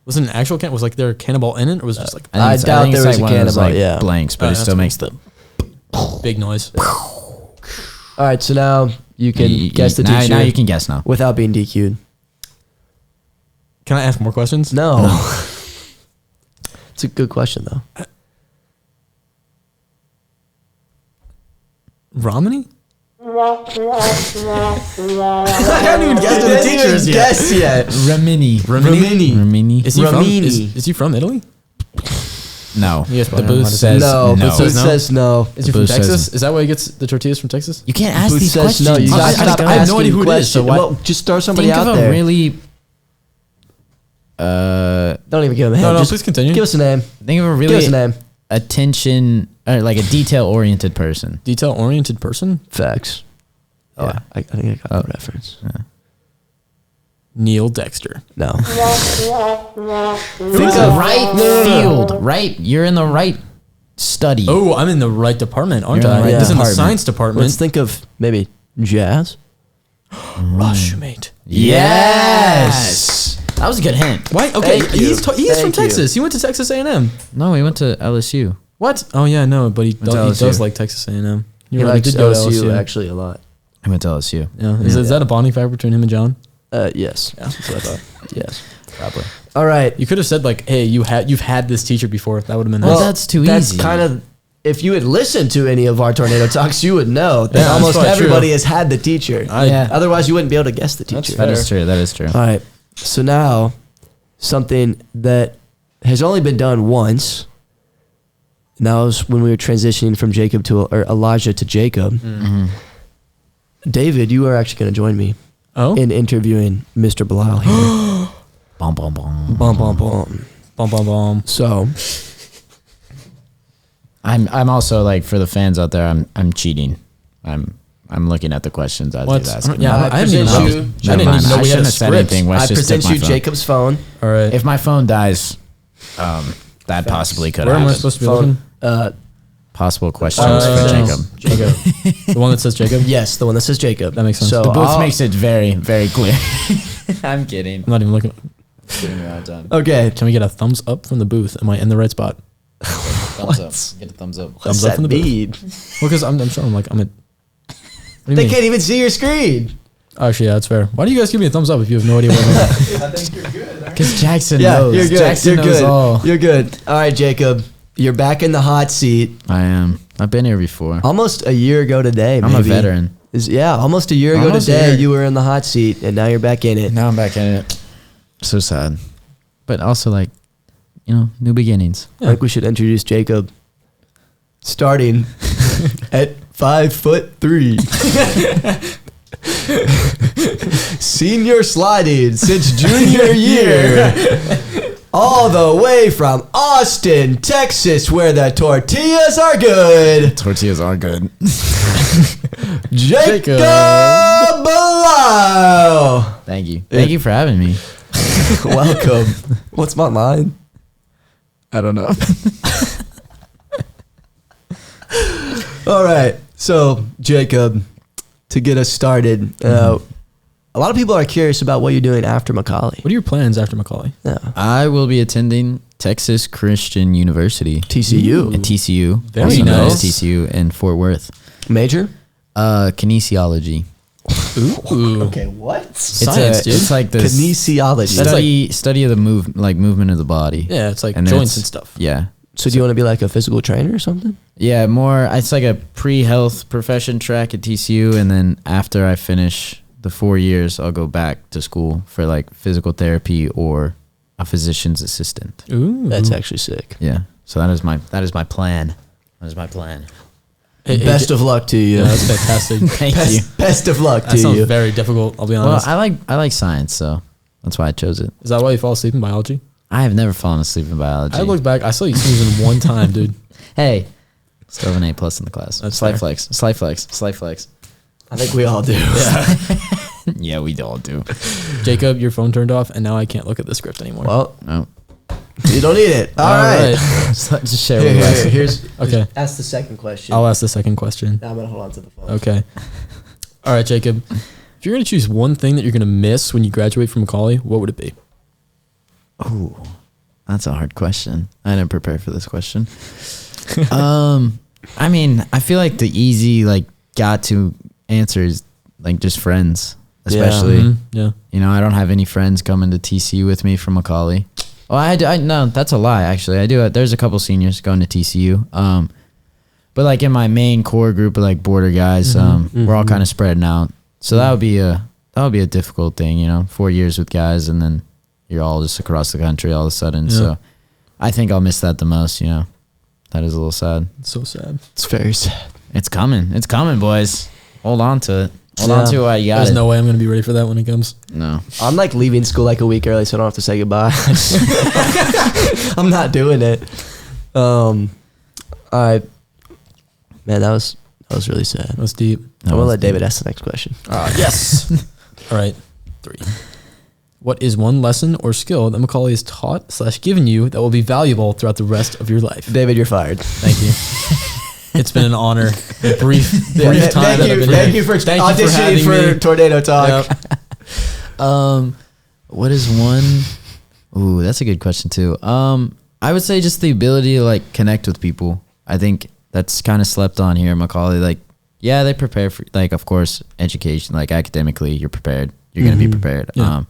Was it an actual can? Was like there a cannonball in it, or was it just like I doubt there was a one of those, cannonball, yeah. blanks, but it That's still cool. makes the. big noise? All right, so now you can guess the now, teacher now you can guess now. without being DQ'd. Can I ask more questions? No. It's a good question, though. Romney? I haven't even guessed the teachers yet. Guess yet. Remini. Remini. Is he from? Romini. Is he from Italy? No. You guys the probably booth know says No, no. but it says no. Is he The from booth says Texas? Is that why he gets the tortillas from Texas? You can't ask Booth these says questions. no. You I- gotta I- stop I have no asking idea who it is, so questions. why- Well, just throw somebody Think out of there. a really. Don't even give him a hint. No, Just please continue. Give us a name. Think of a Give us really a name. attention, or like a detail-oriented person. Detail-oriented person? Facts. Oh, Yeah. I think I got the reference. Neil Dexter. No. Think of right field. Right, you're in the right study. Oh, I'm in the right department, aren't You're in I? the right This is in the department. science department. Let's think of maybe jazz. Rush, mate. Yes. That was a good hint. Why? Okay, Thank you. he's from Thank you. Texas. He went to Texas A&M. No, he went to LSU. What? Oh yeah, no, but he to does LSU. like Texas A&M. He likes LSU actually a lot. He went to LSU. Yeah. Is that a bonding factor between him and John? Yes. Yeah, that's what I thought. Yes. Probably. All right. You could have said like, "Hey, you've had this teacher before." That would have been Well, nice. that's too That's easy. kind of, if you had listened to any of our tornado talks, you would know that Yeah, that's almost probably everybody true. has had the teacher. Yeah. Otherwise, you wouldn't be able to guess the teacher. That is true. That is true. All right. So now, something that has only been done once. And that was when we were transitioning from Elijah to Jacob. Mm-hmm. David, you are actually going to join me Oh, in interviewing Mr. Belisle here. Bum, bum, bum. Bum, bum, bum. bum bum bum. So, I'm also like, for the fans out there, I'm cheating. I'm looking at the questions as What? he's asking. Yeah, I I didn't even present know. you- I didn't even know we had a have said script. anything. Wes I just present took my you phone. Jacob's phone. All right. If my phone dies, that possibly could Where am I happen. supposed to be Phone. looking? Possible questions Uh, for Jacob. Jacob. The one that says Jacob. Yes, the one that says Jacob. That makes sense. So The booth I'll- makes it very, very clear. I'm kidding. I'm not even looking. Kidding me all the time. Okay. Can we get a thumbs up from the booth? Am I in the right spot? Thumbs up. Get a thumbs up. What's Thumbs up that from the booth. mean? Well, because I'm sure I'm like I'm a. What do you They mean? can't even see your screen. Actually, yeah, that's fair. Why do you guys give me a thumbs up if you have no idea what I'm doing? Because Jackson Yeah, knows. you're good. Jackson You're knows good. all. You're good. All right, Jacob. You're back in the hot seat. I am. I've been here before. Almost a year ago today. I'm a maybe. veteran. Almost a year ago Almost a today, year. you were in the hot seat, and now you're back in it. Now I'm back in it. So sad. But also, like, new beginnings. I think we should introduce Jacob, starting at 5'3". Senior sliding since junior year. All the way from Austin, Texas, where the tortillas are good. Tortillas are good. Jacob Belisle. Thank you. Thank you for having me. Welcome. What's my line? I don't know. All right. So, Jacob, to get us started, a lot of people are curious about what you're doing after McCallie. What are your plans after McCallie? Yeah. I will be attending Texas Christian University. TCU. At TCU. Very also known as nice. TCU in Fort Worth. Major? Kinesiology. Ooh. Okay, what? Science, dude. It's like this Kinesiology. That's study of the movement of the body. Yeah, it's like And then joints it's- and stuff. Yeah. So do you want to be like a physical trainer or something? Yeah, more. It's like a pre-health profession track at TCU, and then after I finish the 4 years, I'll go back to school for like physical therapy or a physician's assistant. Ooh. That's actually sick. Yeah. So that is my plan. That is my plan. Best of luck to you. Yeah, that's fantastic. Thank you. Best of luck That to sounds you. very difficult. I'll be Well, honest. I like science, so that's why I chose it. Is that why you fall asleep in biology? I have never fallen asleep in biology. I looked back. I saw you snoozing one time, dude. Hey, still have an A+ in the class. That's Slight fair. flex. Slight flex. Slight flex. I think we all do. Yeah, we all do. Jacob, your phone turned off, and now I can't look at the script anymore. Well, No. you don't need it. All right. Just share Here, with us. here's Okay. Ask the second question. I'll ask the second question. Now I'm gonna hold on to the phone. Okay. All right, Jacob. If you're gonna choose one thing that you're gonna miss when you graduate from McCallie, what would it be? Ooh, that's a hard question. I didn't prepare for this question. I mean, I feel like the easy, like, got to answer is like just friends, especially. Mhm. Yeah. I don't have any friends coming to TCU with me from McCallie. Oh, no, that's a lie. Actually, I do. There's a couple seniors going to TCU. But like in my main core group of like border guys, we're all kind of spreading out. So that would be a difficult thing, 4 years with guys, and then you're all just across the country all of a sudden. Yeah. So I think I'll miss that the most. That is a little sad. It's so sad. It's very sad. It's coming. It's coming, boys. Hold on to it. Hold on Yeah. to it while you got There's it. no way I'm gonna be ready for that when it comes. No. I'm like leaving school like a week early, so I don't have to say goodbye. I'm not doing it. All right, man, that was really sad. That's deep. I'm gonna let David ask the next question. Yes. All right. 3. What is one lesson or skill that McCallie has taught / given you that will be valuable throughout the rest of your life? David, you're fired. Thank you. It's been an honor. Brief time that I've been Thank here. you for Thank you for auditioning having for me. Tornado Talk. Yep. What is one? Ooh, that's a good question too. I would say just the ability to like connect with people. I think that's kind of slept on here at McCallie. Like, yeah, they prepare for like, of course, education. Like academically, you're prepared. You're gonna be prepared. Yeah.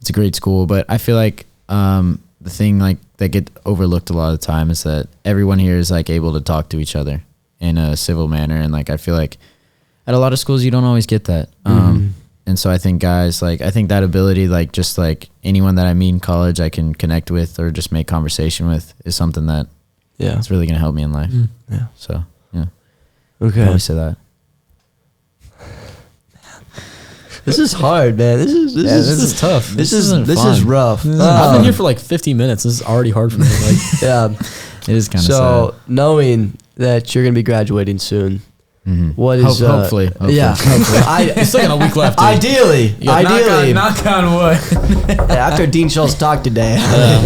it's a great school, but I feel like the thing like that get overlooked a lot of the time is that everyone here is like able to talk to each other in a civil manner, and like I feel like at a lot of schools you don't always get that. And so I think guys, like I think that ability, like just like anyone that I meet in college I can connect with or just make conversation with is something that it's really gonna help me in life. Yeah. So yeah. Okay. I always say that. This is hard, man. This is tough. This is rough. I've been here for like 15 minutes. This is already hard for me. Like, Yeah. It is kind of So sad. knowing that you're gonna be graduating soon, what is Hopefully. Yeah. Hopefully. you still got a week left. Dude. Ideally. knock on wood. After Dean Schultz talk today,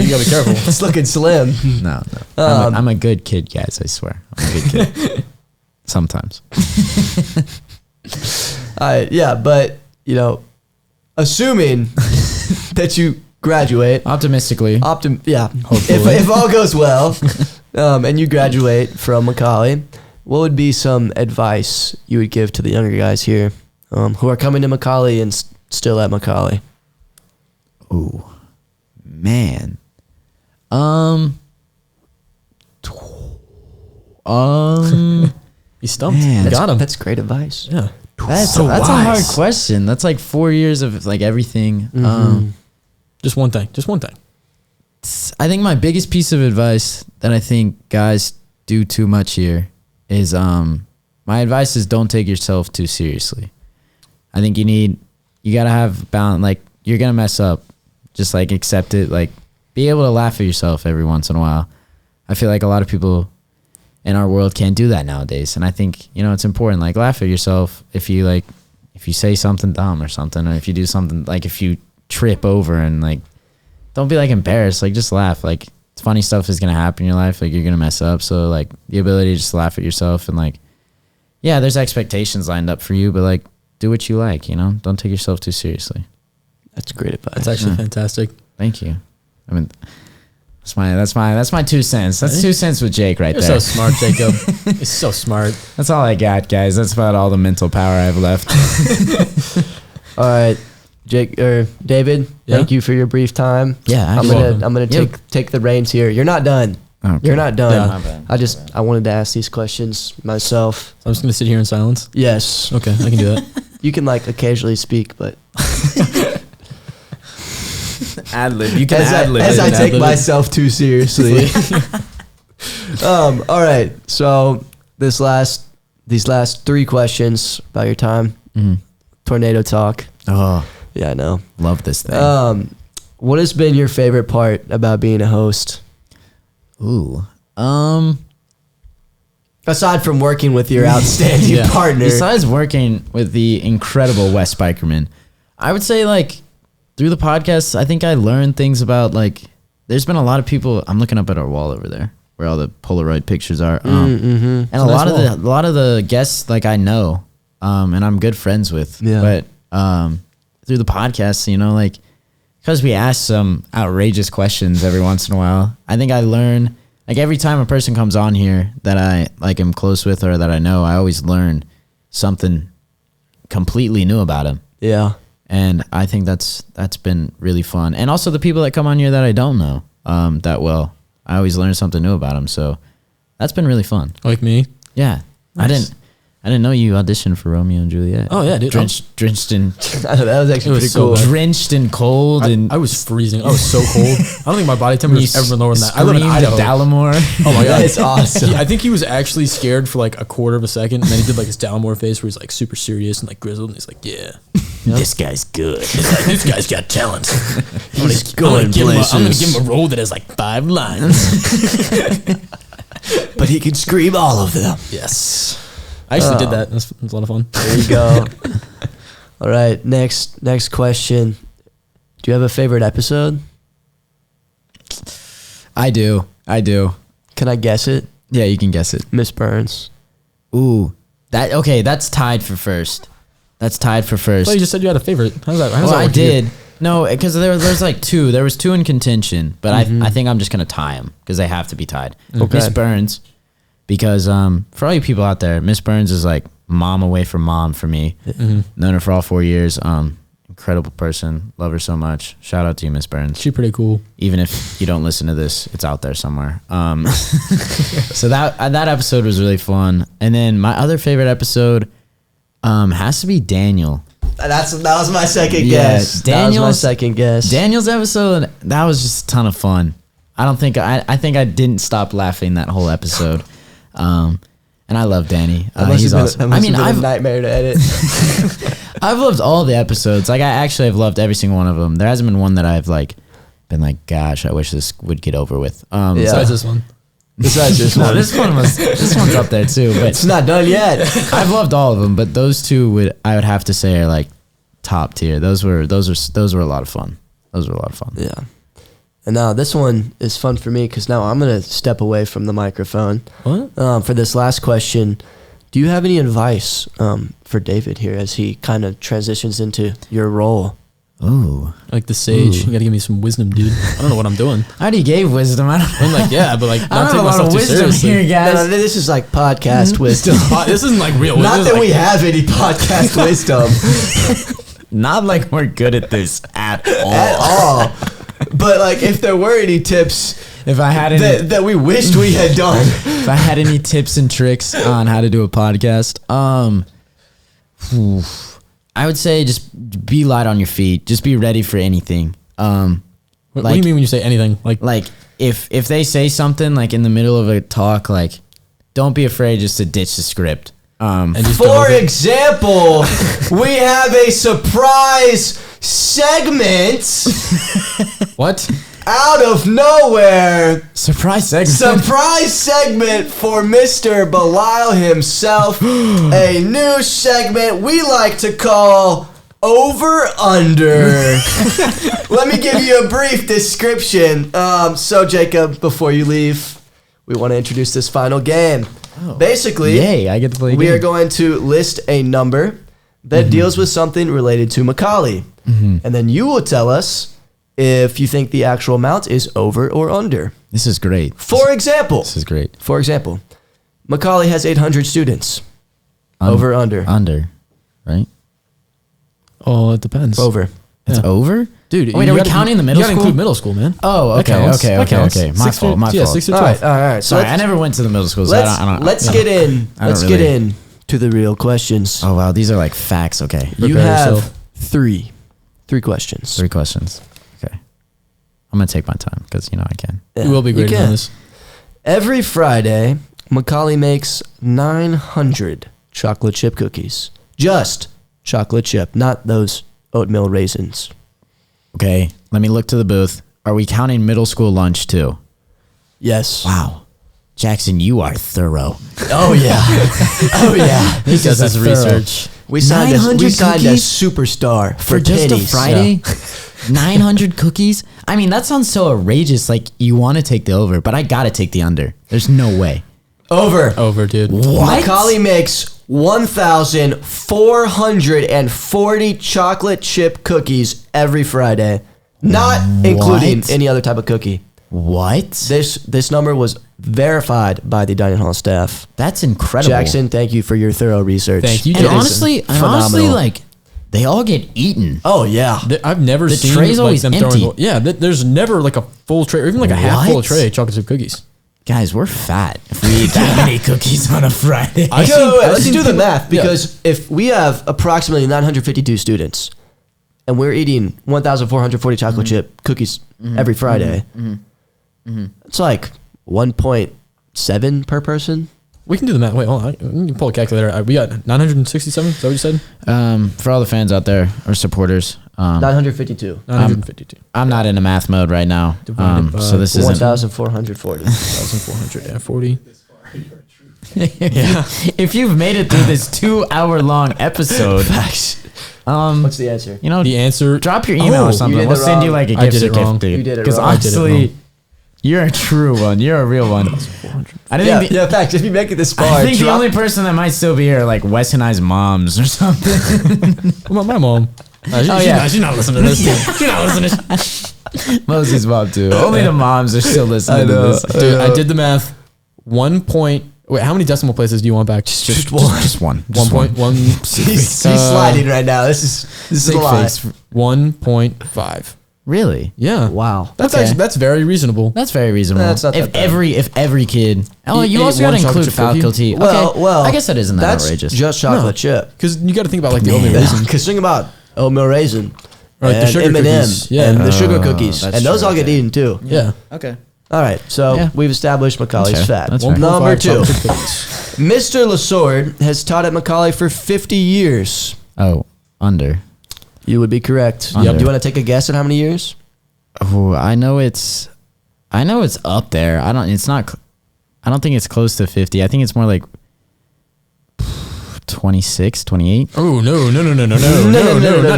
You gotta be careful. it's looking slim. No. I'm a good kid, guys. I swear. I'm a good kid. Sometimes. Yeah, but you know, assuming that you graduate, Optimistically. Hopefully. If all goes well, and you graduate from McCallie, what would be some advice you would give to the younger guys here, who are coming to McCallie and still at McCallie? Ooh, man. You stumped. Man, You got him. That's great advice. Yeah. That's So a hard wise. question. That's like 4 years of like everything. Just one thing. Just one thing. I think my biggest piece of advice that I think guys do too much here is my advice is don't take yourself too seriously. I think you gotta have balance. Like you're gonna mess up, just like accept it. Like be able to laugh at yourself every once in a while. I feel like a lot of people in our world can't do that nowadays, and I think it's important. Like laugh at yourself if you say something dumb or something, or if you do something like if you trip over and like don't be like embarrassed. Like just laugh. Like funny stuff is gonna happen in your life. Like you're gonna mess up. So like the ability to just laugh at yourself and like there's expectations lined up for you, but like do what you like. Don't take yourself too seriously. That's great advice. That's actually fantastic. Thank you. I mean, that's my 2 cents. That's 2 cents with Jake right You're there. so smart, Jacob. You're so smart. That's all I got, guys. That's about all the mental power I have left. All right, Jake or David, thank you for your brief time. Yeah, I'm gonna take the reins here. You're not done. Okay. You're not done. Yeah. My bad. I wanted to ask these questions myself. So I'm just gonna sit here in silence. Yes. Okay, I can do that. You can like occasionally speak, but Ad-lib. You can as ad-lib. I take ad-lib. myself too seriously. All right. So these last 3 questions about your time. Tornado talk. Oh, Yeah, I know. love this thing. What has been your favorite part about being a host? Ooh. Aside from working with your outstanding partner. Besides working with the incredible Wes Spikerman, I would say like through the podcast, I think I learned things about like. There's been a lot of people. I'm looking up at our wall over there where all the Polaroid pictures are, and a lot of the guests like I know, and I'm good friends with. Yeah. But through the podcast, like because we ask some outrageous questions every once in a while, I think I learn. Like every time a person comes on here that I like am close with or that I know, I always learn something completely new about him. Yeah. And I think that's been really fun. And also the people that come on here that I don't know that well, I always learn something new about them. So that's been really fun. Like me. Yeah. Nice. I didn't know you auditioned for Romeo and Juliet. Oh yeah, dude. Drenched in That was actually It was pretty so cool. bad. drenched in cold and I was freezing. I was so cold. I don't think my body temperature has ever been lower than that. I live in screamed at Idaho. Dallimore. Oh my god, That's awesome. I think he was actually scared for like a quarter of a second, and then he did like his Dallimore face where he's like super serious and like grizzled, and he's like, "Yeah, This guy's good. this guy's got talent. He's I'm gonna going give places. him a role that has like 5 lines." But he can scream all of them. Yes, I actually did that. It was a lot of fun. There you go. All right, next question. Do you have a favorite episode? I do. Can I guess it? Yeah, you can guess it. Miss Burns. Ooh. That's tied for first. I thought you just said you had a favorite. How's that? Well, I did. No, because there's like 2. There was 2 in contention, but I think I'm just gonna tie them because they have to be tied. Okay. Miss Burns, because for all you people out there, Miss Burns is like mom away from mom for me. Known her for all 4 years. incredible person. Love her so much. Shout out to you, Miss Burns. She's pretty cool. Even if you don't listen to this, it's out there somewhere. So that episode was really fun. And then my other favorite episode has to be Daniel. That was my second guess. Daniel's episode, that was just a ton of fun. I think I didn't stop laughing that whole episode. And I love Danny. He's awesome. I mean, I've a nightmare to edit. I've loved all the episodes. Like, I actually have loved every single one of them. There hasn't been one that I've like been like, gosh, I wish this would get over with. Besides this one. Besides this one. This one's up there too. But it's not done yet. I've loved all of them, but those two I would have to say are like top tier. Those were a lot of fun. Yeah. And now this one is fun for me because now I'm going to step away from the microphone. What? For this last question, do you have any advice for David here as he kind of transitions into your role? Ooh. Like the sage. You got to give me some wisdom, dude. I don't know what I'm doing. I already gave wisdom. I'm like, yeah, but like, I don't have a lot of wisdom here, guys. No, this is like podcast wisdom. This isn't like real wisdom. Not that we have any podcast wisdom. Not like we're good at this at all. At all. But like, if there were any tips, if I had any, that we wished we had done, if I had any tips and tricks on how to do a podcast, I would say just be light on your feet. Just be ready for anything. What do you mean when you say anything? Like if they say something like in the middle of a talk, like don't be afraid just to ditch the script. For example, we have a surprise segment. What? Out of nowhere. Surprise segment. Surprise segment for Mr. Belisle himself. A new segment we like to call Over Under. Let me give you a brief description. So Jacob, before you leave, we want to introduce this final game. Oh. Basically, yay, I get to play a game. We are going to list a number that deals with something related to McCallie. And then you will tell us if you think the actual amount is over or under. This is great. For example. This is great. For example, McCallie has 800 students. Over or under? Under, right? Oh, it depends. Over. It's over? Dude, wait, are we counting the middle school? You gotta include middle school, man. Oh, okay, okay. My fault. Yeah, 6 to 12. All right. Sorry, I never went to the middle school, so Let's get in to the real questions. Oh, wow, these are like facts, okay. You have three questions. 3 questions. Okay. I'm going to take my time because, I can. Yeah, you will be great on this. Every Friday, McCallie makes 900 chocolate chip cookies. Just chocolate chip, not those oatmeal raisins. Okay, let me look to the booth. Are we counting middle school lunch too? Yes. Wow. Jackson, you are thorough. Oh, yeah. He does his research. We signed a 900 superstar for just pennies. a Friday? 900 cookies? I mean, that sounds so outrageous. Like, you want to take the over, but I got to take the under. There's no way. Over, dude. What? McCallie makes 1,440 chocolate chip cookies every Friday, not including any other type of cookie. What? This number was verified by the dining hall staff. That's incredible. Jackson, thank you for your thorough research. Thank you, And Jackson. honestly, like, they all get eaten. Oh, yeah. I've never seen tray's like, always them empty. throwing. Yeah, there's never like a full tray or even like a half full tray of chocolate chip cookies. Guys, we're fat if we eat that many cookies on a Friday. Let's do the math, because if we have approximately 952 students and we're eating 1,440 chocolate chip cookies every Friday, it's like 1.7 per person. We can do the math. Wait, hold on. You can pull a calculator. We got 967. Is that what you said? For all the fans out there or supporters, 952. 952. I'm not in a math mode right now. Divided by So this isn't 1,440. 1,440. Yeah. If you've made it through this 2-hour-long episode, What's the answer? The answer. drop your email or you something. did We'll it send you wrong. like a I gift did it wrong. certificate. You did it Because wrong. I did it honestly, you're a true one. You're a real one. I didn't think In fact, if you make it this far, I think the only person that might still be here are like Wes and I's moms or something. What about my mom? She's not listening to this. She's not listening. Mosey's mom too. Only the moms are still listening to this. Dude, I did the math. 1 point. Wait, how many decimal places do you want back? Just one. Just one. 1.1. He's sliding right now. This is a lot. 1.5. Really? Yeah. Wow. That's Okay. actually that's very reasonable. That's very reasonable. That's not if that bad. every kid. Oh, you Eat also got to one chocolate include chip cookie? faculty. Well, Okay. well, I guess that isn't that that's outrageous. just chocolate No. chip. Because you got to think about like the oatmeal raisin. Because think about oatmeal raisin, Or, like, the and sugar M&M, cookies. Yeah. and the sugar cookies, that's and those true, all get okay. eaten too. Yeah. Okay. All right, so Yeah. we've established McCallie's That's fair. fat. That's fair. Number 1.5 two, chocolate chip cookies. Mr. Lesord has taught at McCallie for 50 years. Oh, under. You would be correct. Under. Do you want to take a guess at how many years? Oh, I know it's up there. I don't think it's close to 50. I think it's more like 26, 28. Oh no, not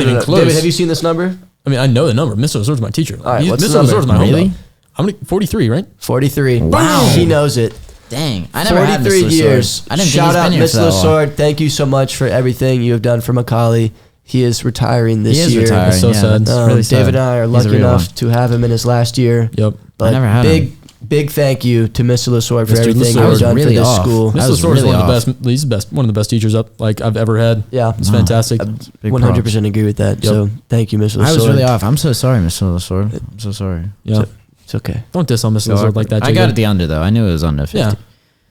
even close. David, have you seen this number? I mean, I know the number. Mr. Lesord's my teacher. All right, what's the Mr. number? Lesord's my Really? homie. How many? 43, right? 43. Wow. He knows it. Dang, I never had 43 Mr. years. Lesord. I didn't Shout think out, he's been here Mr. for that long. Lesord. Thank you so much for everything you have done for McCallie. He is retiring this He is year. retiring. That's so yeah, sad. That's really sad. David and I are He's a lucky real enough one. to have him in his last year. Yep. But never had him. big thank you to Mr. Lesord for Mr. everything Lesord. you've done really for this off. school. I Mr. was Lesord is really one of the off. best. He's the best. One of the best teachers up like I've ever had. Yeah, It's fantastic. Big 100% agree with that. Yep. So thank you, Mr. Lesord. I was really off. I'm so sorry, Mr. Lesord. I'm so sorry. Yeah. It's okay. Don't diss on Mr. Lesord like that. I Jacob. got it the under though. I knew it was under 50.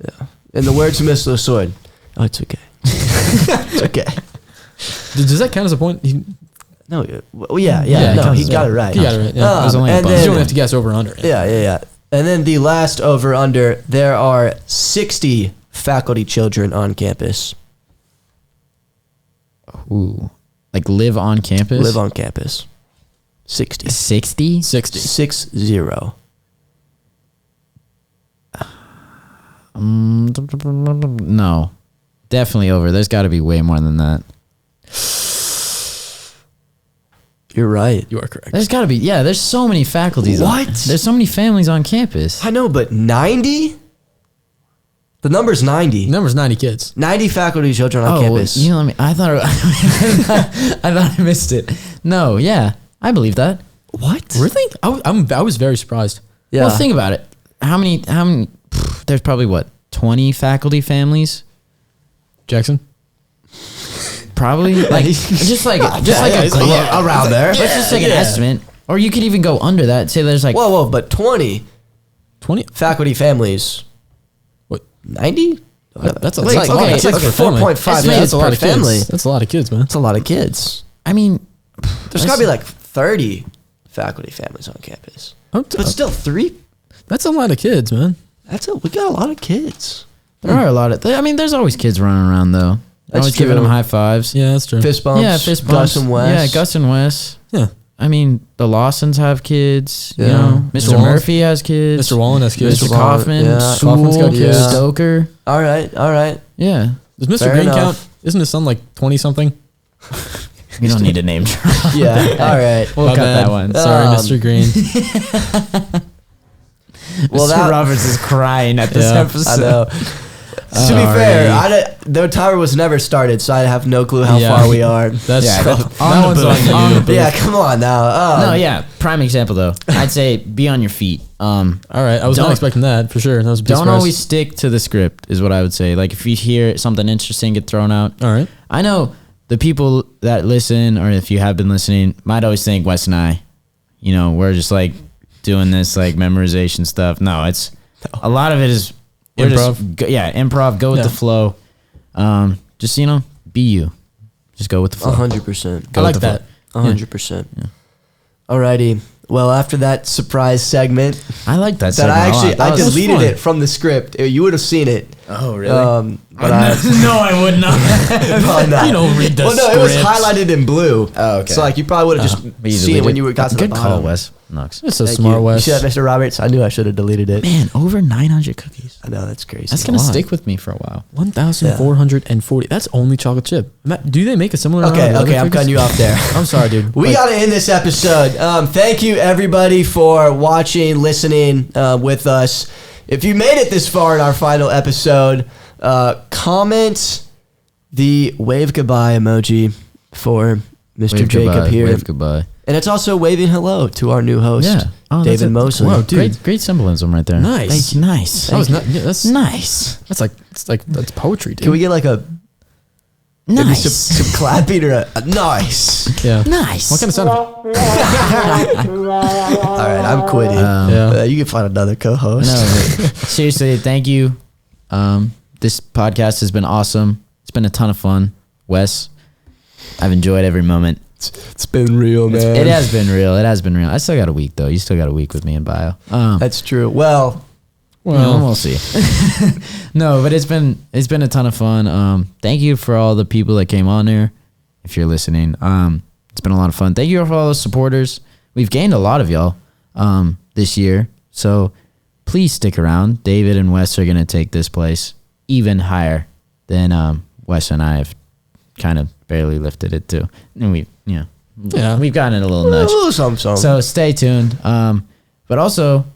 Yeah. In the words of Mr. Lesord, oh, it's okay. It's okay. Does that count as a point? No, well, yeah. Yeah, No, it he counts. got it right. He got it right. Yeah. It was only a and bunch. You then, don't have to guess over or under. yeah. And then the last over under, there are 60 faculty children on campus. Ooh. Like live on campus? Live on campus. 60. 60? 60. 60. No. Definitely over. There's got to be way more than that. You're right. You are correct. There's got to be. Yeah, there's so many faculties. What? There's so many families on campus. I know, but 90? The number's 90. Number's 90 kids. 90 faculty children on campus. You know, I thought I thought I missed it. No, yeah. I believe that. What? Really? I was very surprised. Yeah. Well, think about it. How many there's probably what? 20 faculty families? Jackson? Probably like just like around there. let's just take an estimate, or you could even go under that. Say there's like Whoa, but 20 20? faculty families. What? 90? That's a It's lot like, of kids per 4.5 family. That's kids a lot per of family. kids. That's a lot of kids, man. That's a lot of kids. I mean, There's got to be like 30 faculty families on campus. But still, 3? That's a lot of kids, man. We got a lot of kids. there are a lot of. I mean, there's always kids running around though. That's Always giving true. them high fives. Yeah, that's true. Fist bumps. Yeah, fist bumps. Gus and Wes. Yeah, Gus and Wes. Yeah. I mean, the Lawsons have kids. You Yeah. know, Mr. Mr. Wallen- Murphy has kids. Mr. Wallen has kids. Mr. Mr. Wallen, Kaufman, yeah. Sewell, Kaufman's got kids. Yeah. Stoker. All right. Yeah, Does Mr. Fair Green enough. count? Isn't his son like 20 something? you don't need a name drop. Yeah, all right. We'll My cut bad. that one. Sorry, Um, Mr. Green. Well, Mr. that- Roberts is crying at this Yeah, episode. I know. To be fair, the timer was never started, so I have no clue how Yeah. far we are. That's Yeah, that but on the one's booth. on you. Yeah, come on now. No, yeah. Prime example though. I'd say be on your feet. All right, I was not Don't- expecting that for sure. That was a big Don't surprise. always stick to the script is what I would say. Like if you hear something interesting get thrown out. All right. I know the people that listen, or if you have been listening, might always think Wes and I, you know, we're just like doing this like memorization stuff. No, it's a lot of it is we're Improv. improv. Go with Yeah. the flow. Just be you. Just go with the flow. 100%. I like that. 100%. Alrighty. Well, after that surprise segment, I like that. that I segment a lot. actually That was deleted fun. it from the script. You would have seen it. Oh really? But I, no, I would not. probably not. You don't read the Well, no, it was script. highlighted in blue. Oh, okay. So like you probably would have just But you seen it deleted when you got to Good the call, bottom. Wes. Knox. It's a Thank smart you. West. You see that, Mr. Roberts? I knew I should have deleted it. Man, over 900 cookies. I know that's crazy. That's gonna lot. stick with me for a while. 1,440. That's only chocolate chip. Do they make a similar amount Okay, of other I'm cookies? cutting you off there. I'm sorry, dude. We got to end this episode. Thank you, everybody, for watching, listening with us. If you made it this far in our final episode, comment the wave goodbye emoji for Mr. Wave Jacob goodbye, here. Wave goodbye. And it's also waving hello to our new host, Yeah. Oh, David Moseley. Whoa, dude. Great symbolism right there. Nice. Thank you. Nice. That was that's Nice. that's poetry, dude. Can we get like maybe Nice. some clapping or a nice? Yeah. Nice. What kind of sound effect? All right, I'm quitting. Yeah. You can find another co-host. No, but seriously, thank you. This podcast has been awesome. It's been a ton of fun. Wes, I've enjoyed every moment. It's been real, man. It has been real. It has been real. I still got a week though. You still got a week with me in bio. That's true. Well, We'll see. No, but it's been a ton of fun. Thank you for all the people that came on there. If you're listening, it's been a lot of fun. Thank you for all the supporters. We've gained a lot of y'all this year. So please stick around. David and Wes are gonna take this place even higher than Wes and I have kind of barely lifted it to. And we've gotten it a little nudge. ooh, some. So stay tuned. But also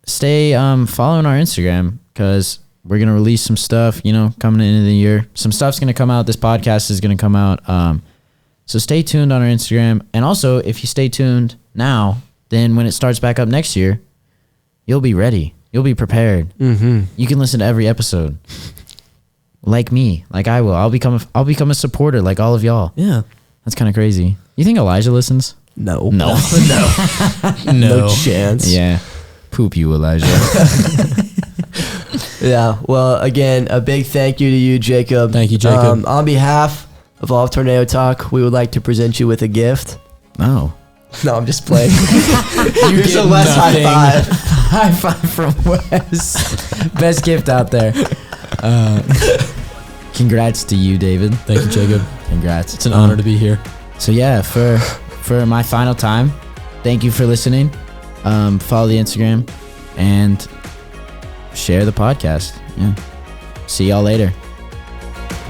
stay following our Instagram because we're gonna release some stuff, coming into the year. Some stuff's gonna come out. This podcast is gonna come out. So stay tuned on our Instagram. And also, if you stay tuned now, then when it starts back up next year, you'll be ready. You'll be prepared. Mm-hmm. You can listen to every episode. Like me, like I will. I'll become a supporter like all of y'all. Yeah. That's kind of crazy. You think Elijah listens? No. No. No chance. Yeah. Poop you, Elijah. Yeah. Well, again, a big thank you to you, Jacob. Thank you, Jacob. On behalf of all of Tornado Talk, we would like to present you with a gift. No. No, I'm just playing. Here's get a Wes nothing. high five. High five from Wes. Best gift out there. Congrats to you, David. Thank you, Jacob. Congrats. It's an honor to be here. So yeah, for my final time, thank you for listening. Follow the Instagram and share the podcast. Yeah. See y'all later.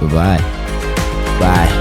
Bye-bye. Bye.